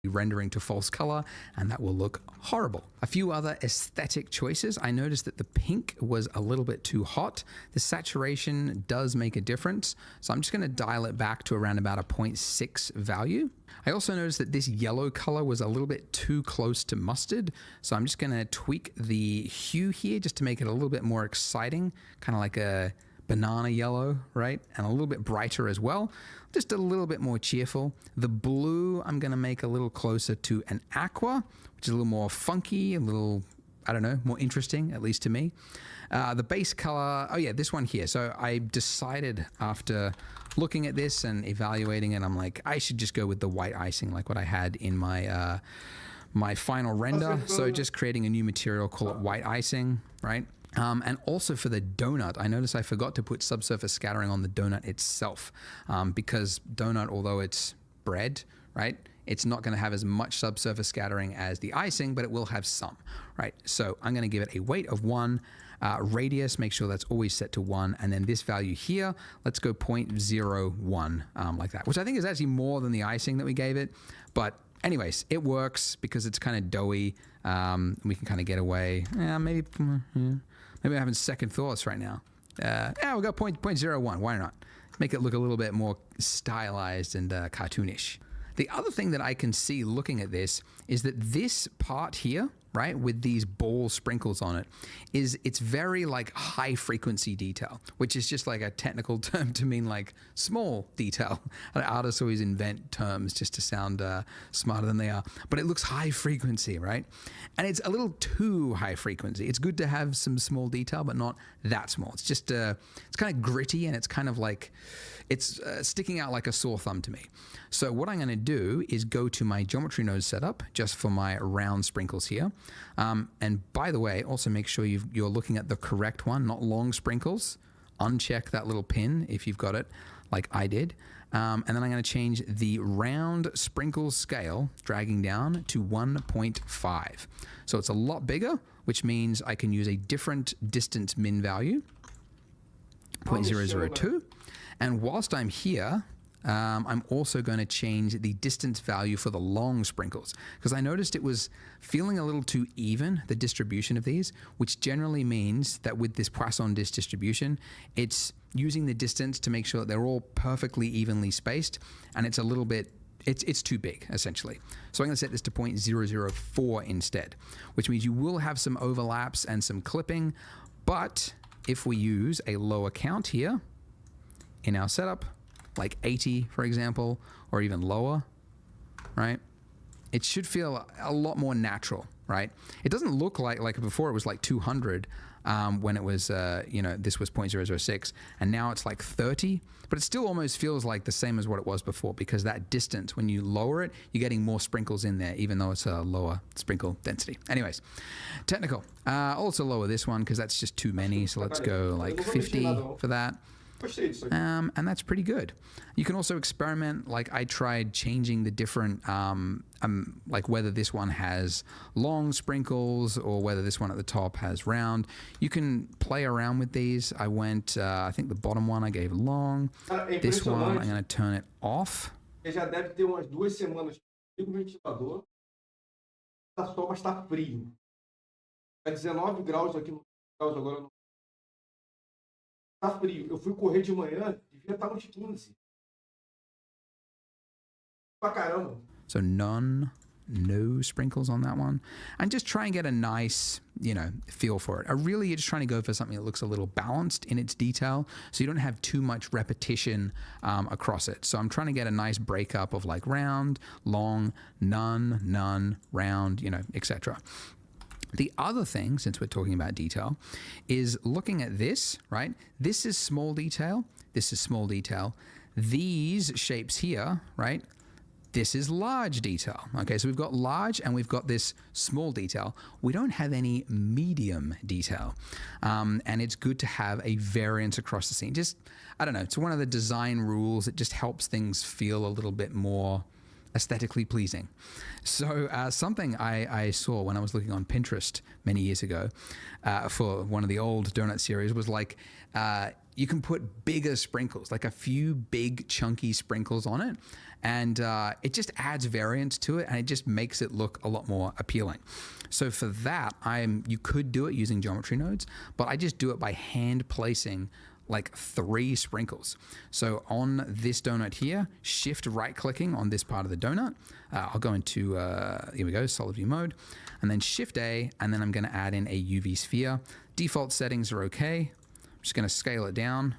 Speaker 2: rendering to false color, and that will look horrible. A few other aesthetic choices. I noticed that the pink was a little bit too hot. The saturation does make a difference, so I'm just going to dial it back to around about a 0.6 value. I also noticed that this yellow color was a little bit too close to mustard, so I'm just going to tweak the hue here just to make it a little bit more exciting, kind of like a banana yellow, right? And a little bit brighter as well, just a little bit more cheerful. The blue I'm going to make a little closer to an aqua, which is a little more funky, a little, I don't know, more interesting, at least to me. The base color, oh yeah, this one here. So I decided after looking at this and evaluating it, I'm like, I should just go with the white icing, like what I had in my my final render. So just creating a new material, call it white icing, right? And also for the donut, I noticed I forgot to put subsurface scattering on the donut itself, because donut, although it's bread, right, it's not going to have as much subsurface scattering as the icing, but it will have some, right? So I'm going to give it a weight of 1, radius, make sure that's always set to 1, and then this value here, let's go 0.01, like that, which I think is actually more than the icing that we gave it, but anyways, it works because it's kind of doughy. We can kind of get away. Maybe I'm having second thoughts right now. We'll go 0.01. Why not? Make it look a little bit more stylized and cartoonish. The other thing that I can see looking at this is that this part here, right, with these ball sprinkles on it, it's very like high frequency detail, which is just like a technical term to mean like small detail. Artists always invent terms just to sound smarter than they are, but it looks high frequency, right? And it's a little too high frequency. It's good to have some small detail, but not that small. It's just, it's kind of gritty, and it's kind of like, it's sticking out like a sore thumb to me. So what I'm going to do is go to my geometry node setup just for my round sprinkles here. And by the way, also make sure you're looking at the correct one, not long sprinkles. Uncheck that little pin if you've got it like I did. And then I'm going to change the round sprinkles scale, dragging down to 1.5. So it's a lot bigger, which means I can use a different distance min value, 0.002. And whilst I'm here, I'm also going to change the distance value for the long sprinkles, because I noticed it was feeling a little too even, the distribution of these, which generally means that with this Poisson disk distribution, it's using the distance to make sure that they're all perfectly evenly spaced, and it's a little bit, it's too big, essentially. So I'm going to set this to 0.004 instead, which means you will have some overlaps and some clipping, but if we use a lower count here in our setup, like 80, for example, or even lower, right? it should feel a lot more natural, right? It doesn't look like before it was like 200 when it was, this was 0.006, and now it's like 30, but it still almost feels like the same as what it was before, because that distance, when you lower it, you're getting more sprinkles in there, even though it's a lower sprinkle density. Anyways, technical. Also lower this one because that's just too many, so let's go like 50 for that. And that's pretty good. You can also experiment. Like I tried changing the different, like whether this one has long sprinkles or whether this one at the top has round. You can play around with these. I went, I think the bottom one I gave long. This one I'm going to turn it off.
Speaker 1: Já deve ter umas 2 semanas comigo no ventilador. Tá sol, mas tá frio. Tá 19 graus aqui no graus agora no. Tá frio. Eu fui correr de manhã, devia estar uns 15. Pra caramba.
Speaker 2: So no sprinkles on that one. And just try and get a nice, feel for it. You're just trying to go for something that looks a little balanced in its detail, so you don't have too much repetition across it. So I'm trying to get a nice breakup of like round, long, none, round, etc. The other thing, since we're talking about detail, is looking at this, right? This is small detail. This is small detail. These shapes here, right? This is large detail. Okay, so we've got large and we've got this small detail. We don't have any medium detail. And it's good to have a variance across the scene. Just, I don't know, it's one of the design rules. It just helps things feel a little bit more aesthetically pleasing. So something I saw when I was looking on Pinterest many years ago for one of the old donut series was like, you can put bigger sprinkles, like a few big chunky sprinkles on it. And it just adds variance to it, and it just makes it look a lot more appealing. So for that, you could do it using geometry nodes, but I just do it by hand placing like 3 sprinkles. So on this donut here, shift right clicking on this part of the donut. I'll go into, here we go, solid view mode, and then shift A, and then I'm gonna add in a UV sphere. Default settings are okay. I'm just gonna scale it down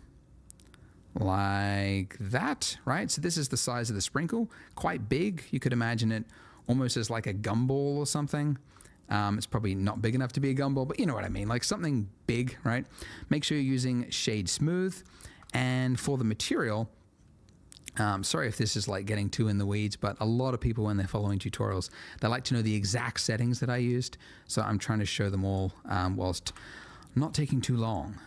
Speaker 2: like that, right? So this is the size of the sprinkle, quite big. You could imagine it almost as like a gumball or something. It's probably not big enough to be a gumball, but you know what I mean, like something big, right? Make sure you're using shade smooth. And for the material, sorry if this is like getting too in the weeds, but a lot of people when they're following tutorials, they like to know the exact settings that I used. So I'm trying to show them all whilst not taking too long.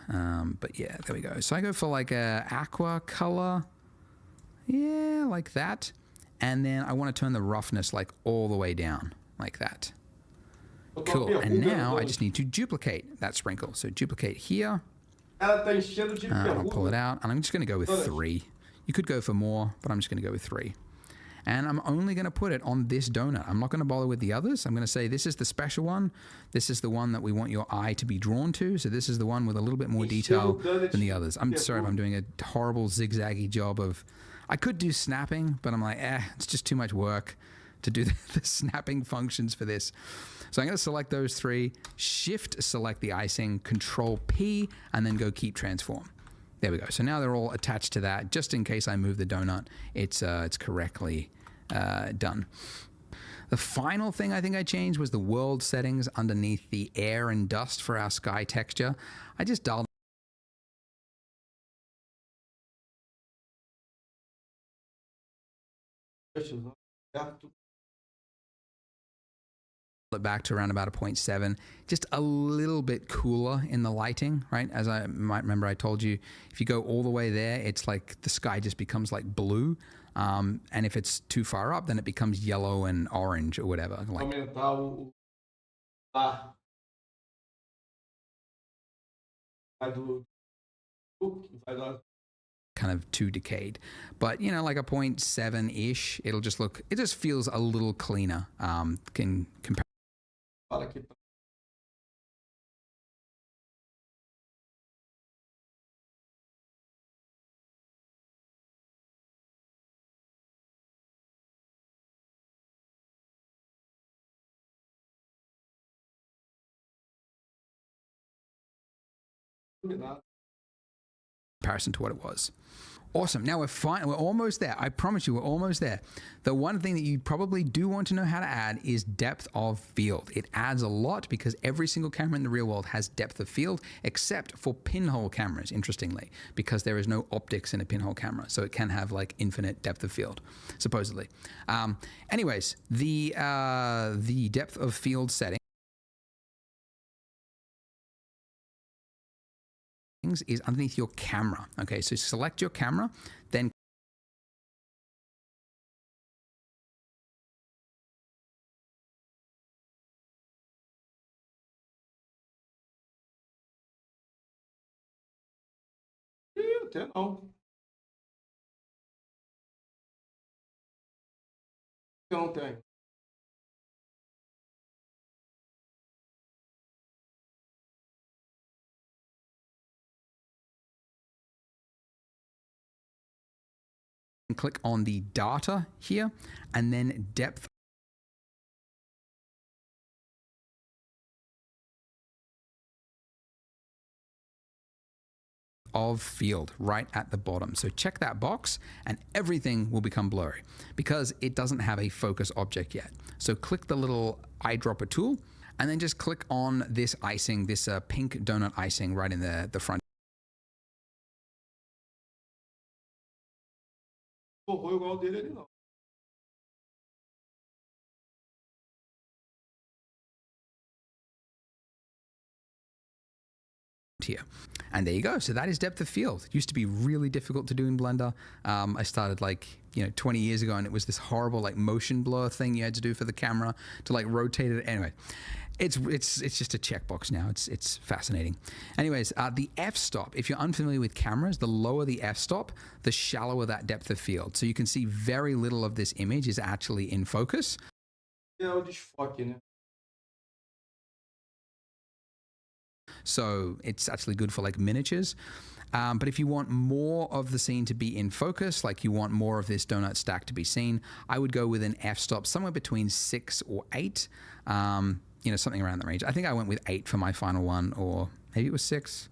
Speaker 2: But yeah, there we go. So I go for like a aqua color. Yeah, like that. And then I want to turn the roughness like all the way down like that. Cool. And now I just need to duplicate that sprinkle. So duplicate here. I'll pull it out, and I'm just going to go with 3. You could go for more, but I'm just going to go with 3. And I'm only going to put it on this donut. I'm not going to bother with the others. I'm going to say this is the special one. This is the one that we want your eye to be drawn to. So this is the one with a little bit more detail than the others. I'm sorry if I'm doing a horrible zigzaggy job of... I could do snapping, but I'm like, it's just too much work to do the snapping functions for this. So I'm going to select those 3, shift select the icing, control P, and then go keep transform. There we go. So now they're all attached to that. Just in case I move the donut, it's correctly done. The final thing I think I changed was the world settings underneath the air and dust for our sky texture. I just dialed it back to around about a 0.7, just a little bit cooler in the lighting, right? As I might remember, I told you, if you go all the way there, it's like the sky just becomes like blue. And if it's too far up, then it becomes yellow and orange or whatever. Like, kind of too decayed, but like a 0.7-ish, it'll just look, it just feels a little cleaner in comparison. Comparison to what it was. Awesome. Now we're almost there. I promise you, we're almost there. The one thing that you probably do want to know how to add is depth of field. It adds a lot because every single camera in the real world has depth of field, except for pinhole cameras, interestingly, because there is no optics in a pinhole camera. So it can have like infinite depth of field, supposedly. Anyways, the depth of field setting is underneath your camera. Okay, so select your camera, then
Speaker 1: Até não. Não tem.
Speaker 2: click on the data here, and then depth of field right at the bottom. So check that box and everything will become blurry because it doesn't have a focus object yet. So click the little eyedropper tool and then just click on this icing, this pink donut icing right in the front.
Speaker 1: Vou igual dele ali não.
Speaker 2: Here. And there you go. So that is depth of field. It used to be really difficult to do in Blender. I started like 20 years ago, and it was this horrible like motion blur thing you had to do for the camera to like rotate it. Anyway, it's just a checkbox now. It's fascinating. Anyways, the f-stop. If you're unfamiliar with cameras, the lower the f-stop, the shallower that depth of field. So you can see very little of this image is actually in focus.
Speaker 1: É o desfoque, né?
Speaker 2: So it's actually good for like miniatures. But if you want more of the scene to be in focus, like you want more of this donut stack to be seen, I would go with an f-stop somewhere between 6 or 8, something around that range. I think I went with 8 for my final one, or maybe it was 6.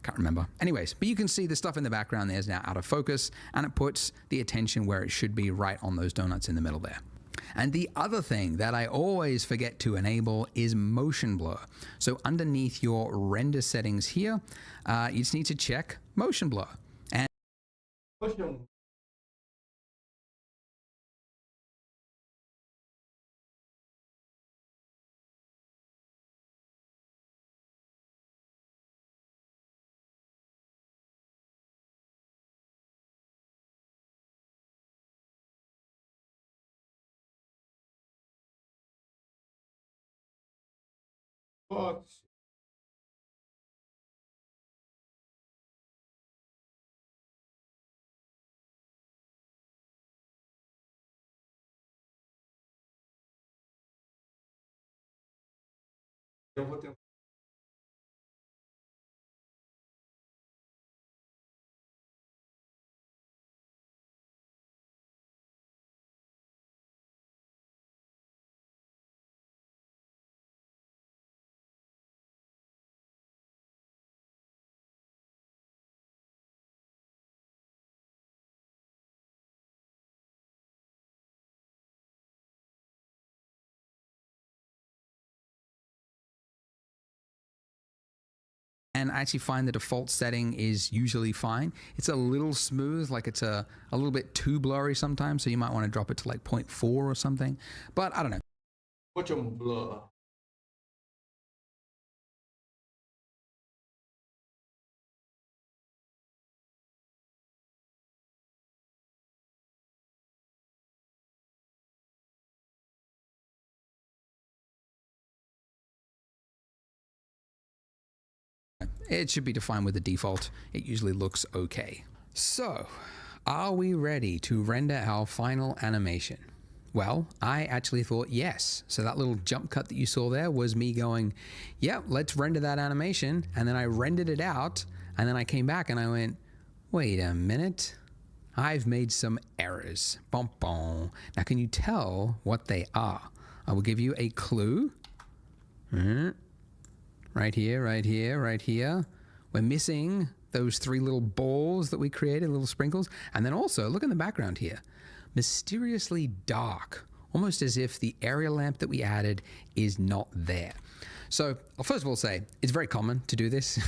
Speaker 2: Can't remember. Anyways, but you can see the stuff in the background there is now out of focus, and it puts the attention where it should be, right on those donuts in the middle there. And the other thing that I always forget to enable is motion blur. So underneath your render settings here, you just need to check motion blur. And
Speaker 1: Poxa, box. Eu vou tentar.
Speaker 2: I actually find the default setting is usually fine. It's a little smooth, like it's a little bit too blurry sometimes, so you might want to drop it to like 0.4 or something. But I don't know.
Speaker 1: Poxa, blur.
Speaker 2: It should be defined with the default. It usually looks okay. So, are we ready to render our final animation? Well, I actually thought yes. So that little jump cut that you saw there was me going, yeah, let's render that animation. And then I rendered it out. And then I came back and I went, wait a minute. I've made some errors. Bom, bom. Now, can you tell what they are? I will give you a clue. Right here, right here, right here. We're missing those three little balls that we created, little sprinkles. And then also, look in the background here, mysteriously dark, almost as if the area lamp that we added is not there. So I'll first of all say it's very common to do this.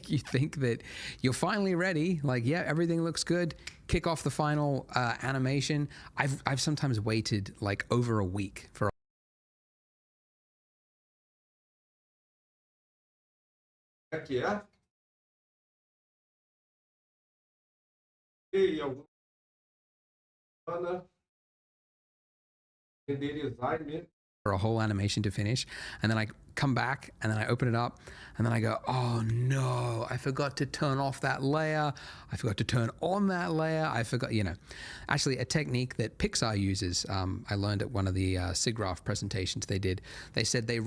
Speaker 2: You think that you're finally ready, like, yeah, everything looks good, kick off the final animation. I've sometimes waited like over a week for
Speaker 1: Aqui é. E alguma renderizar mesmo.
Speaker 2: a whole animation to finish, and then I come back and then I open it up and then I go, oh no, I forgot to turn off that layer, I forgot to turn on that layer, I forgot, actually a technique that Pixar uses. I learned at one of the SIGGRAPH presentations they did. They said they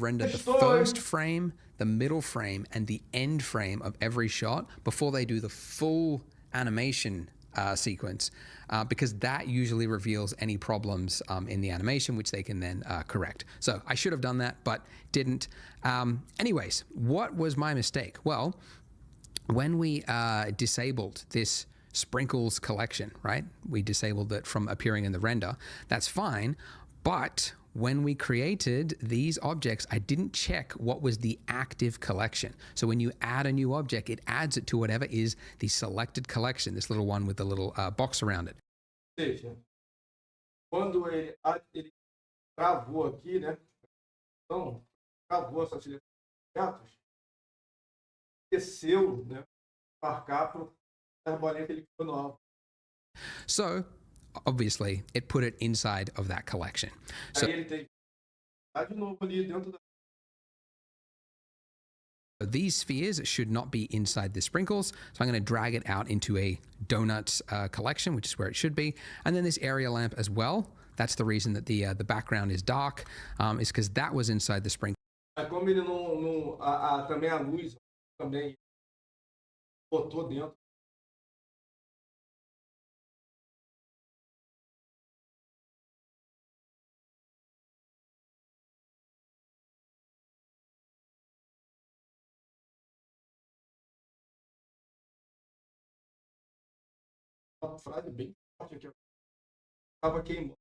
Speaker 2: render the first frame, the middle frame, and the end frame of every shot before they do the full animation sequence, because that usually reveals any problems in the animation, which they can then correct. So I should have done that, but didn't. Anyways, what was my mistake? Well, when we disabled this sprinkles collection, right? We disabled it from appearing in the render. That's fine, but when we created these objects, I didn't check what was the active collection. So when you add a new object, it adds it to whatever is the selected collection, this little one with the little box around it.
Speaker 1: Ou seja, quando ele travou aqui, né? Então, travou essa seleção de objetos, esqueceu, né? Marcar para a bolinha que ele ficou no alvo.
Speaker 2: So obviously, it put it inside of that collection. So
Speaker 1: Aí ele tem que de novo ali dentro da.
Speaker 2: These spheres should not be inside the sprinkles, so I'm going to drag it out into a donut collection, which is where it should be. And then this area lamp as well. That's the reason that the background is dark, is because that was inside the sprinkle.
Speaker 1: Como ele não também a luz também botou dentro. Uma frase bem forte aqui. Estava queimando.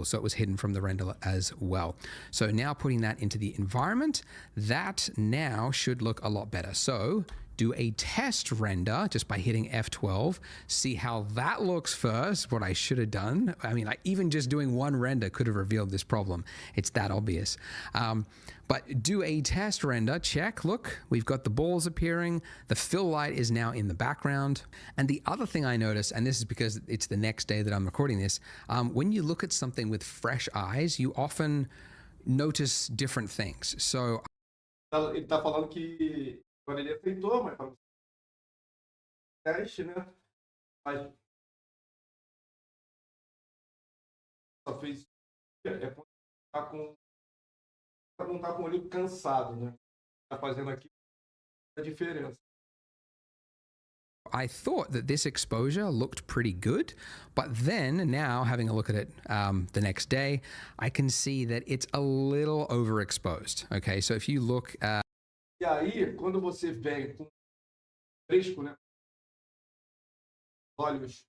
Speaker 2: So it was hidden from the render as well. So now putting that into the environment, that now should look a lot better. So do a test render just by hitting F12, see how that looks first, what I should have done. I mean, even just doing one render could have revealed this problem. It's that obvious. But do a test render, check, look, we've got the balls appearing, the fill light is now in the background. And the other thing I noticed, and this is because it's the next day that I'm recording this, when you look at something with fresh eyes, you often notice different things. So
Speaker 1: ele está falando que agora ele aceitou, mas para teste, né? Mas só fez quando tá com não tá com o olho cansado, né? Tá fazendo aqui a diferença.
Speaker 2: I thought that this exposure looked pretty good, but then now having a look at it the next day, I can see that it's a little overexposed. Okay, so if you look
Speaker 1: E aí, quando você vem com fresco, né? Olhos.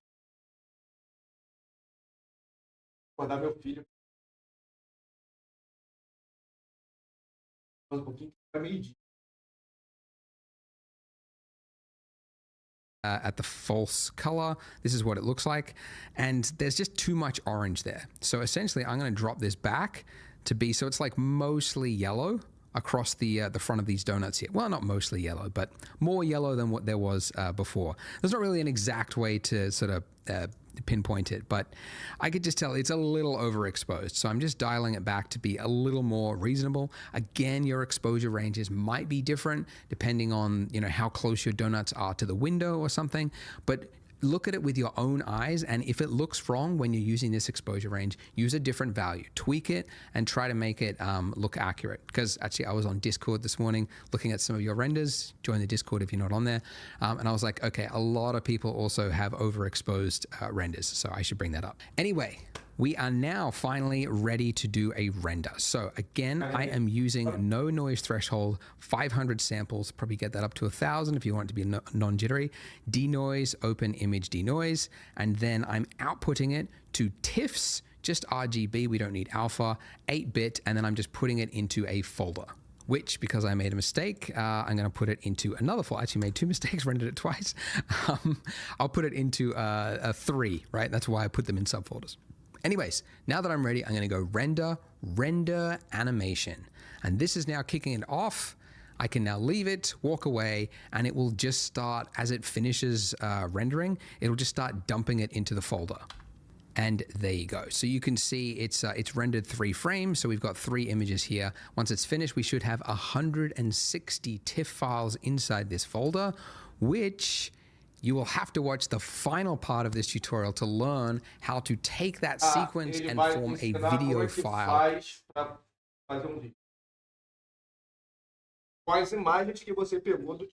Speaker 1: Vou dar meu filho. um pouquinho para meio-dia.
Speaker 2: At the false color. This is what it looks like. And there's just too much orange there. So essentially I'm going to drop this back to be, so it's like mostly yellow across the front of these donuts here. Well, not mostly yellow, but more yellow than what there was before. There's not really an exact way to sort of pinpoint it, but I could just tell it's a little overexposed. So I'm just dialing it back to be a little more reasonable. Again, your exposure ranges might be different depending on, you know, how close your donuts are to the window or something, but look at it with your own eyes, and if it looks wrong when you're using this exposure range, use a different value, tweak it, and try to make it look accurate. Because actually I was on Discord this morning looking at some of your renders. Join the Discord if you're not on there. And I was like, okay, a lot of people also have overexposed renders, so I should bring that up. Anyway, we are now finally ready to do a render. So again, I am using no noise threshold, 500 samples, probably get that up to 1,000 if you want it to be non-jittery, denoise, open image denoise, and then I'm outputting it to TIFFs, just RGB, we don't need alpha, 8-bit, and then I'm just putting it into a folder, which, because I made a mistake, I'm going to put it into another folder. I actually made 2 mistakes, rendered it twice. I'll put it into a 3, right? That's why I put them in subfolders. Anyways, now that I'm ready, I'm going to go render animation. And this is now kicking it off. I can now leave it, walk away, and it will just start, as it finishes rendering, it'll just start dumping it into the folder. And there you go. So you can see it's rendered 3 frames. So we've got 3 images here. Once it's finished, we should have 160 TIFF files inside this folder, which you will have to watch the final part of this tutorial to learn how to take that sequence and form a video file.
Speaker 1: Quais imagens que você pegou do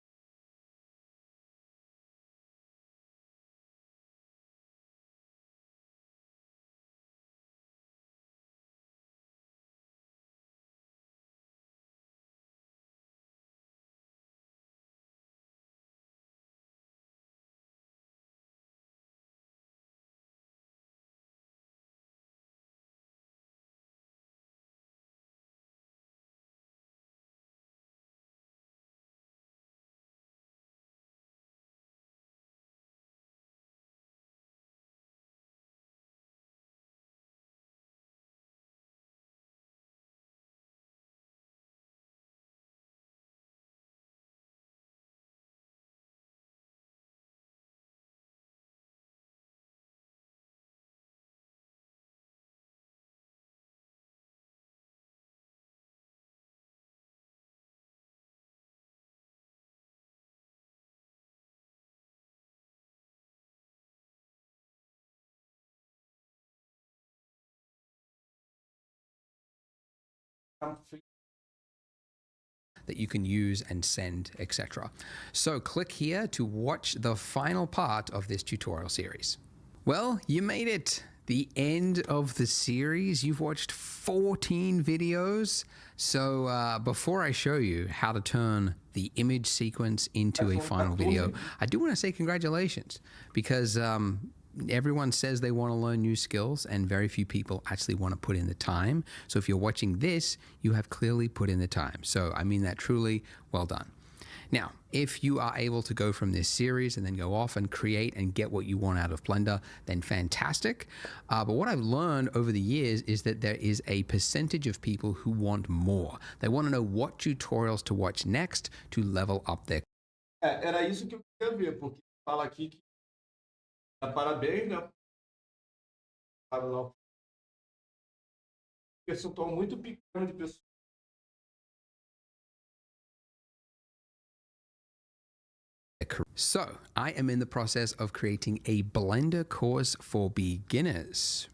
Speaker 2: that you can use and send, etc. So click here to watch the final part of this tutorial series. Well, you made it. The end of the series. You've watched 14 videos. So before I show you how to turn the image sequence into a final video, I do want to say congratulations, because everyone says they want to learn new skills and very few people actually want to put in the time. So if you're watching this, you have clearly put in the time. So I mean that truly, well done. Now, if you are able to go from this series and then go off and create and get what you want out of Blender, then fantastic. But what I've learned over the years is that there is a percentage of people who want more. They want to know what tutorials to watch next to level up their.
Speaker 1: Era isso que eu queria ver, porque fala aqui que parabéns, né? Percentual muito pequeno de pessoas.
Speaker 2: So I am in the process of creating a Blender course for beginners.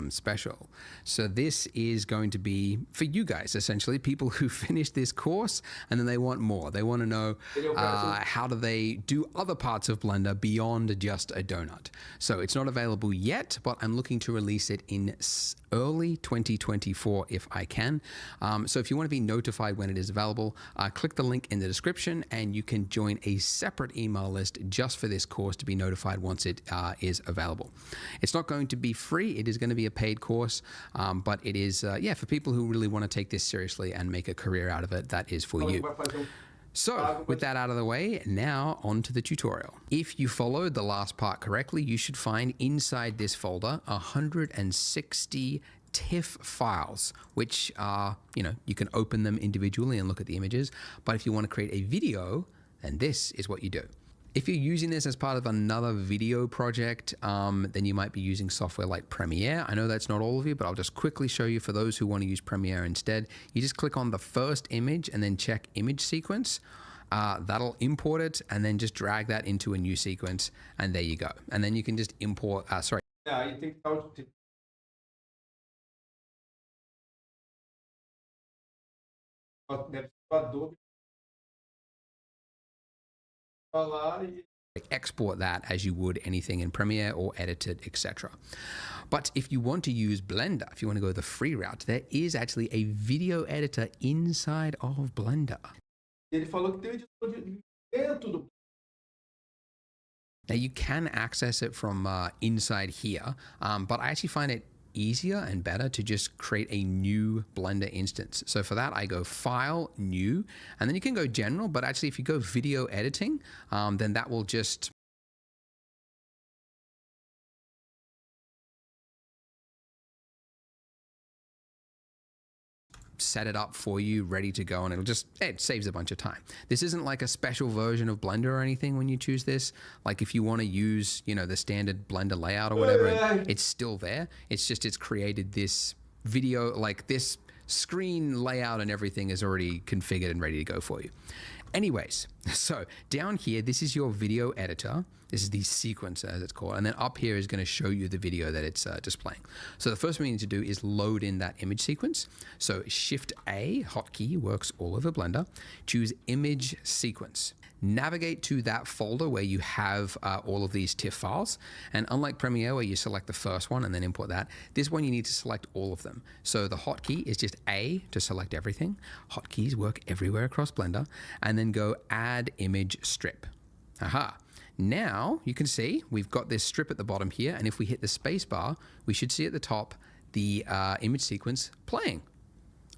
Speaker 2: Special. So this is going to be for you guys, essentially, people who finish this course and then they want more. They want to know how do they do other parts of Blender beyond just a donut. So it's not available yet, but I'm looking to release it in early 2024 if I can. So if you want to be notified when it is available, click the link in the description and you can join a separate email list just for this course to be notified once it is available. It's not going to be free. free. It is going to be a paid course, but it is, for people who really want to take this seriously and make a career out of it, that is for you. So with that out of the way, now on to the tutorial. If you followed the last part correctly, you should find inside this folder 160 TIFF files, which are, you can open them individually and look at the images. But if you want to create a video, then this is what you do. If you're using this as part of another video project, then you might be using software like Premiere. I know that's not all of you, but I'll just quickly show you for those who want to use Premiere instead. You just click on the first image and then check image sequence. That'll import it and then just drag that into a new sequence, and there you go. And then you can just import,
Speaker 1: Yeah, you think about it.
Speaker 2: export that as you would anything in Premiere or edit it, etc. But if you want to use Blender, if you want to go the free route, there is actually a video editor inside of Blender.
Speaker 1: Ele falou que tem um editor dentro do.
Speaker 2: Now you can access it from inside here, but I actually find it easier and better to just create a new Blender instance. So for that, I go File, New, and then you can go General, but actually if you go Video Editing, then that will just set it up for you, ready to go, and it saves a bunch of time. This isn't like a special version of Blender or anything when you choose this. Like if you want to use, the standard Blender layout or whatever, it's still there. It's just it's created this video, like this screen layout and everything is already configured and ready to go for you. Anyways, so down here, this is your video editor. This is the sequencer, as it's called. And then up here is going to show you the video that it's displaying. So the first thing you need to do is load in that image sequence. So Shift-A hotkey works all over Blender. Choose Image Sequence. Navigate to that folder where you have all of these TIFF files. And unlike Premiere, where you select the first one and then import that, this one you need to select all of them. So the hotkey is just A to select everything. Hotkeys work everywhere across Blender. And then go Add Image Strip. Aha. Now you can see we've got this strip at the bottom here. And if we hit the space bar, we should see at the top the image sequence playing.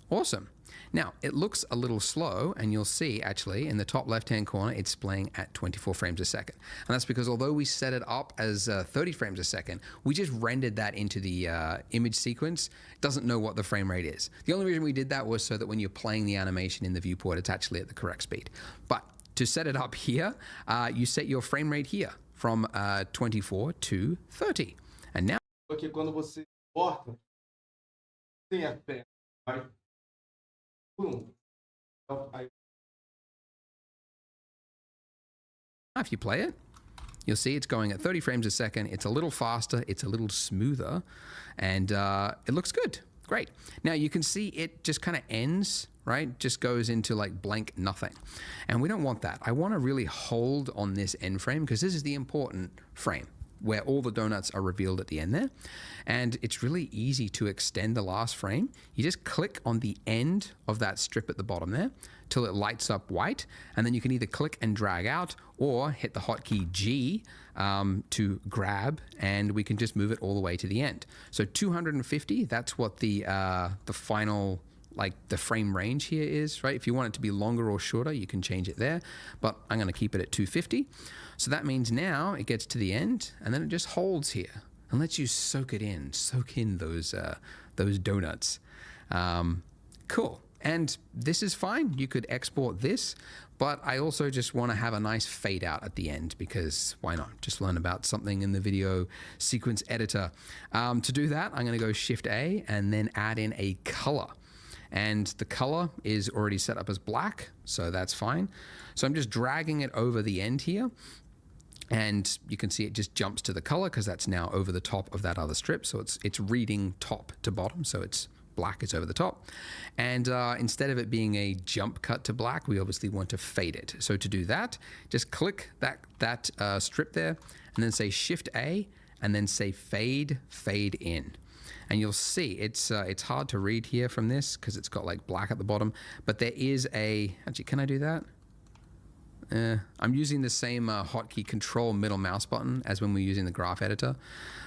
Speaker 2: Awesome. Now, it looks a little slow, and you'll see actually in the top left-hand corner, it's playing at 24 frames a second. And that's because although we set it up as 30 frames a second, we just rendered that into the image sequence. It doesn't know what the frame rate is. The only reason we did that was so that when you're playing the animation in the viewport, it's actually at the correct speed. But to set it up here, you set your frame rate here from 24 to 30. And now...
Speaker 1: Porque quando você corta, tem a perna, vai.
Speaker 2: If you play it, you'll see it's going at 30 frames a second. It's a little faster, it's a little smoother, and it looks good. Great. Now you can see it just kind of ends, right? Just goes into like blank nothing. And we don't want that. I want to really hold on this end frame because this is the important frame where all the donuts are revealed at the end there. And it's really easy to extend the last frame. You just click on the end of that strip at the bottom there till it lights up white. And then you can either click and drag out or hit the hotkey G to grab, and we can just move it all the way to the end. So 250, that's what the final, like the frame range here is, right? If you want it to be longer or shorter, you can change it there, but I'm going to keep it at 250. So that means now it gets to the end and then it just holds here and lets you soak in those donuts. Cool. And this is fine. You could export this, but I also just want to have a nice fade out at the end because why not? Just learn about something in the video sequence editor. To do that, I'm going to go Shift-A and then add in a color. And the color is already set up as black, so that's fine. So I'm just dragging it over the end here. And you can see it just jumps to the color because that's now over the top of that other strip. So it's reading top to bottom. So it's black is over the top. And instead of it being a jump cut to black, we obviously want to fade it. So to do that, just click that strip there and then say Shift-A and then say Fade In. And you'll see it's hard to read here from this because it's got like black at the bottom, but there is actually, can I do that? I'm using the same hotkey control middle mouse button as when we're using the graph editor.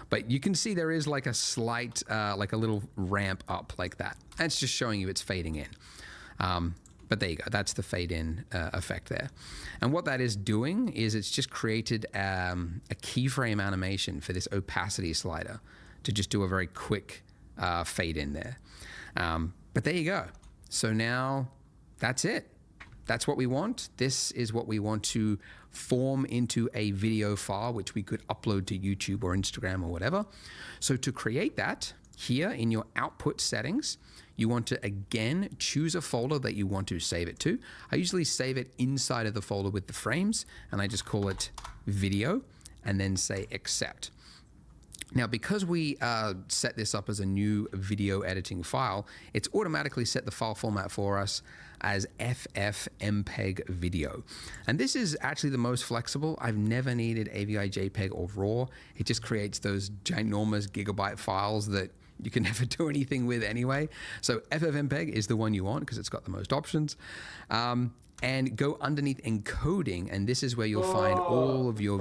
Speaker 2: But you can see there is like a slight, like a little ramp up like that. That's just showing you it's fading in. But there you go. That's the fade in effect there. And what that is doing is it's just created a keyframe animation for this opacity slider to just do a very quick fade in there. But there you go. So now that's it. That's what we want. This is what we want to form into a video file, which we could upload to YouTube or Instagram or whatever. So to create that, here in your output settings, you want to again choose a folder that you want to save it to. I usually save it inside of the folder with the frames, and I just call it video and then say accept. Now, because we set this up as a new video editing file, it's automatically set the file format for us as FFmpeg video. And this is actually the most flexible. I've never needed AVI JPEG or RAW. It just creates those ginormous gigabyte files that you can never do anything with anyway. So FFmpeg is the one you want because it's got the most options. And go underneath encoding, and this is where you'll find all of your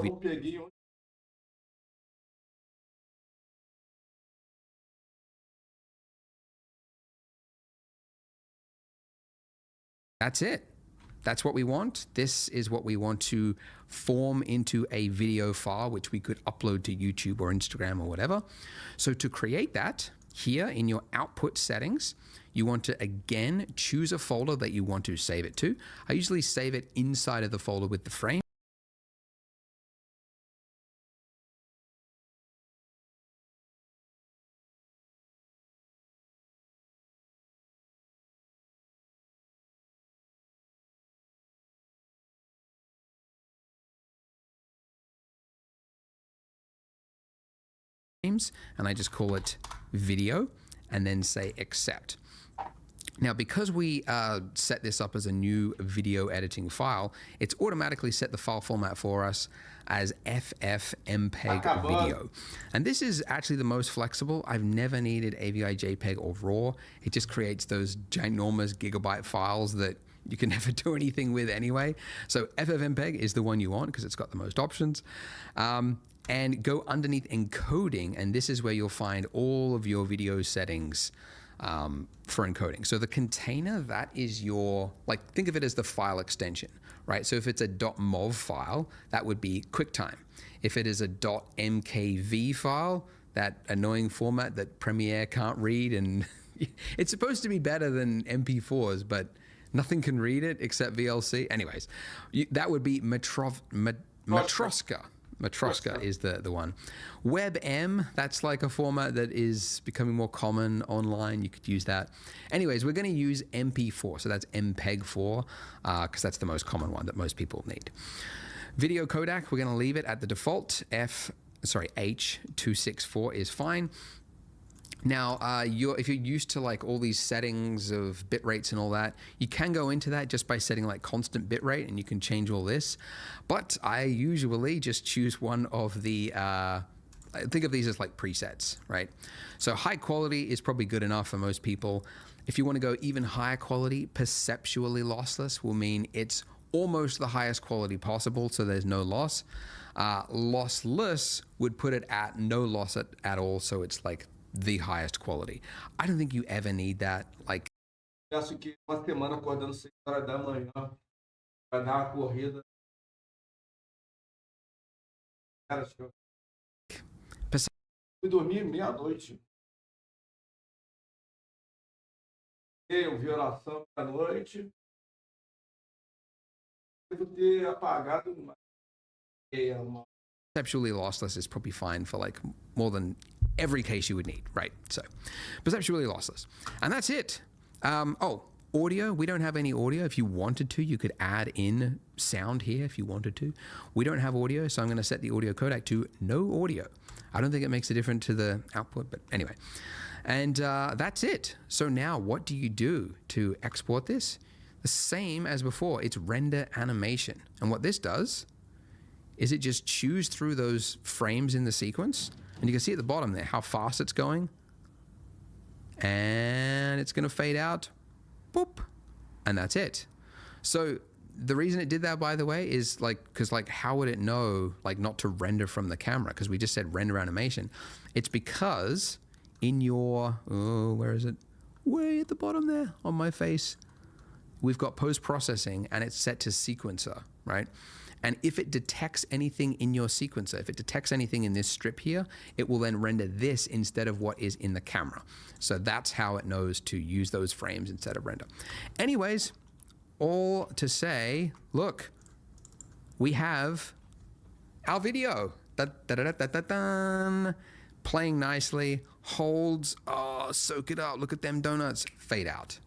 Speaker 2: That's it. That's what we want. This is what we want to form into a video file, which we could upload to YouTube or Instagram or whatever. So to create that, here in your output settings, you want to again choose a folder that you want to save it to. I usually save it inside of the folder with the frame. And I just call it video and then say accept. Now, because we set this up as a new video editing file, it's automatically set the file format for us as FFmpeg video. And this is actually the most flexible. I've never needed AVI JPEG or RAW. It just creates those ginormous gigabyte files that you can never do anything with anyway. So FFmpeg is the one you want because it's got the most options. And go underneath encoding, and this is where you'll find all of your video settings for encoding. So the container, that is your, like, think of it as the file extension, right? So if it's a .mov file, that would be QuickTime. If it is a .mkv file, that annoying format that Premiere can't read, and it's supposed to be better than MP4s, but nothing can read it except VLC. Anyways, that would be Matroska. Matroska is the one. WebM, that's like a format that is becoming more common online. You could use that. Anyways, we're going to use MP4. So that's MPEG-4 because that's the most common one that most people need. Video codec, we're going to leave it at the default. H.264 is fine. Now, if you're used to like all these settings of bit rates and all that, you can go into that just by setting like constant bit rate, and you can change all this. But I usually just choose one of the, think of these as like presets, right? So high quality is probably good enough for most people. If you want to go even higher quality, perceptually lossless will mean it's almost the highest quality possible, so there's no loss. Lossless would put it at no loss at all, so it's like the highest quality. I don't think you ever need that. Like,
Speaker 1: acho que uma semana acordando 6 horas da manhã para dar uma corrida. Cara, fui dormir meia-noite. Eu vi oração à noite. Devo ter apagado uma.
Speaker 2: Perceptually lossless is probably fine for like more than every case you would need, right? So perceptually lossless. And that's it. Audio, we don't have any audio. If you wanted to, you could add in sound here if you wanted to. We don't have audio, so I'm going to set the audio codec to no audio. I don't think it makes a difference to the output, but anyway. And that's it. So now what do you do to export this? The same as before, it's render animation. And what this does is it just chews through those frames in the sequence. And you can see at the bottom there how fast it's going. And it's going to fade out. Boop. And that's it. So the reason it did that, by the way, is like, because like, how would it know like not to render from the camera? Because we just said render animation. It's because in your, oh, where is it? Way at the bottom there on my face, we've got post-processing and it's set to sequencer, right? And if it detects anything in your sequencer, if it detects anything in this strip here, it will then render this instead of what is in the camera. So that's how it knows to use those frames instead of render. Anyways, all to say, look, we have our video. Playing nicely, holds, oh, soak it up, look at them donuts, fade out.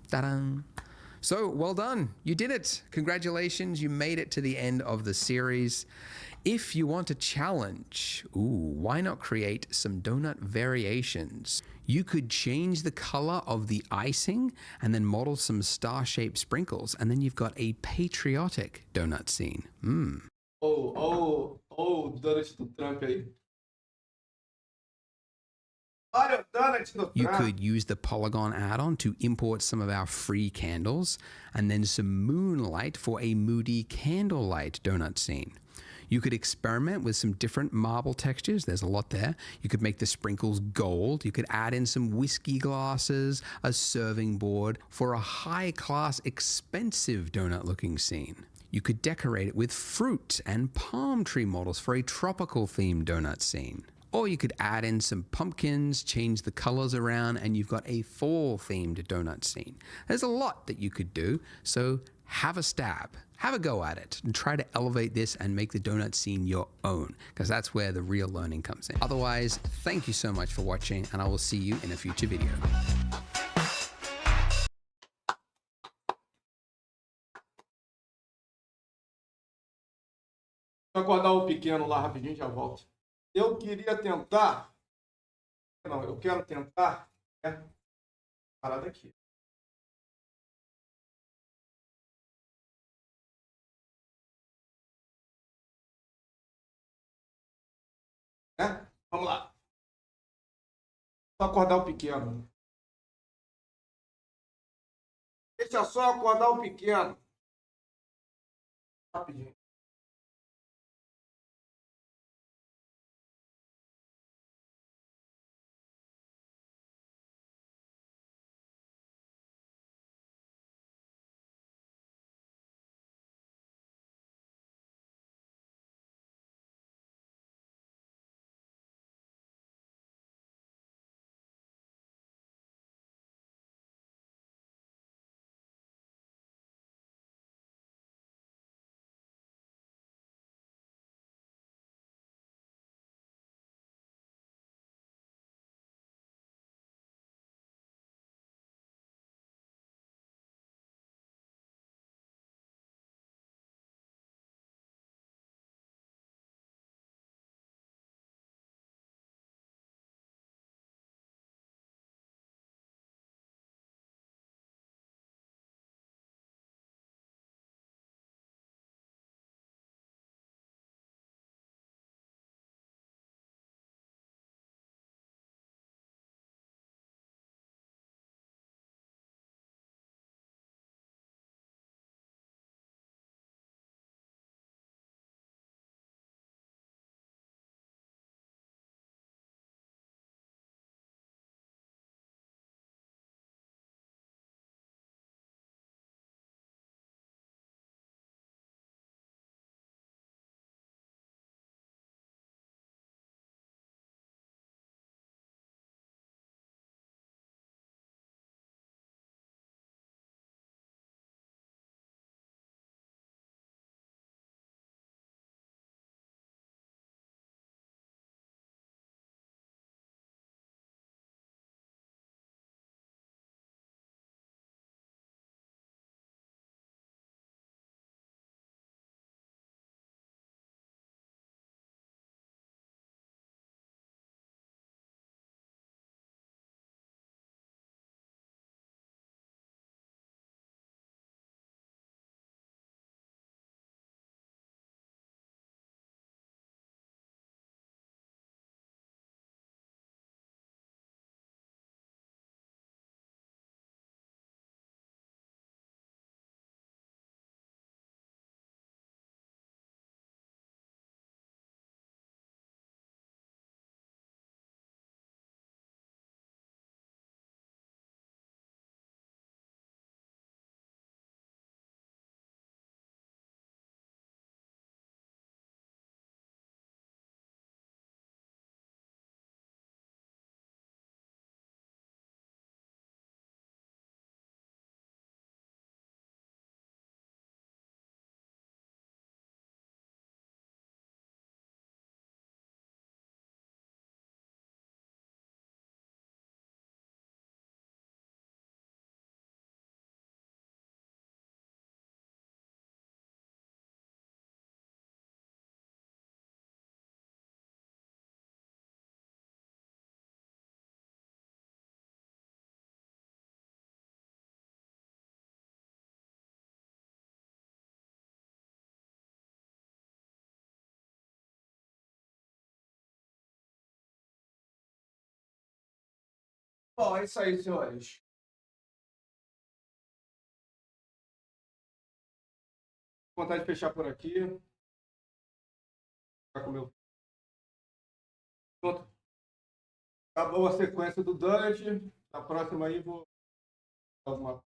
Speaker 2: Ta-da. So well done, you did it. Congratulations, you made it to the end of the series. If you want a challenge, why not create some donut variations? You could change the color of the icing and then model some star-shaped sprinkles, and then you've got a patriotic donut scene.
Speaker 1: Donut do Trump aí. Olha, donut do
Speaker 2: You
Speaker 1: Trump.
Speaker 2: could use the Polygon add-on to import some of our free candles, and then some moonlight for a moody candlelight donut scene. You could experiment with some different marble textures. There's a lot there. You could make the sprinkles gold. You could add in some whiskey glasses, a serving board for a high-class, expensive donut-looking scene. You could decorate it with fruit and palm tree models for a tropical themed donut scene. Or you could add in some pumpkins, change the colors around, and you've got a fall-themed donut scene. There's a lot that you could do, so have a stab, have a go at it, and try to elevate this and make the donut scene your own, because that's where the real learning comes in. Otherwise, thank you so much for watching, and I will see you in a future video.
Speaker 1: Vou acordar o pequeno lá rapidinho e já volto. Eu queria tentar. Não, eu quero tentar. Parada aqui. Vamos lá. Só acordar o pequeno. Deixa só acordar o pequeno. Rapidinho. Bom, é isso aí, senhores. Vontade de fechar por aqui. Ficar com o meu. Pronto. Acabou a sequência do Dante. Na próxima aí vou dar uma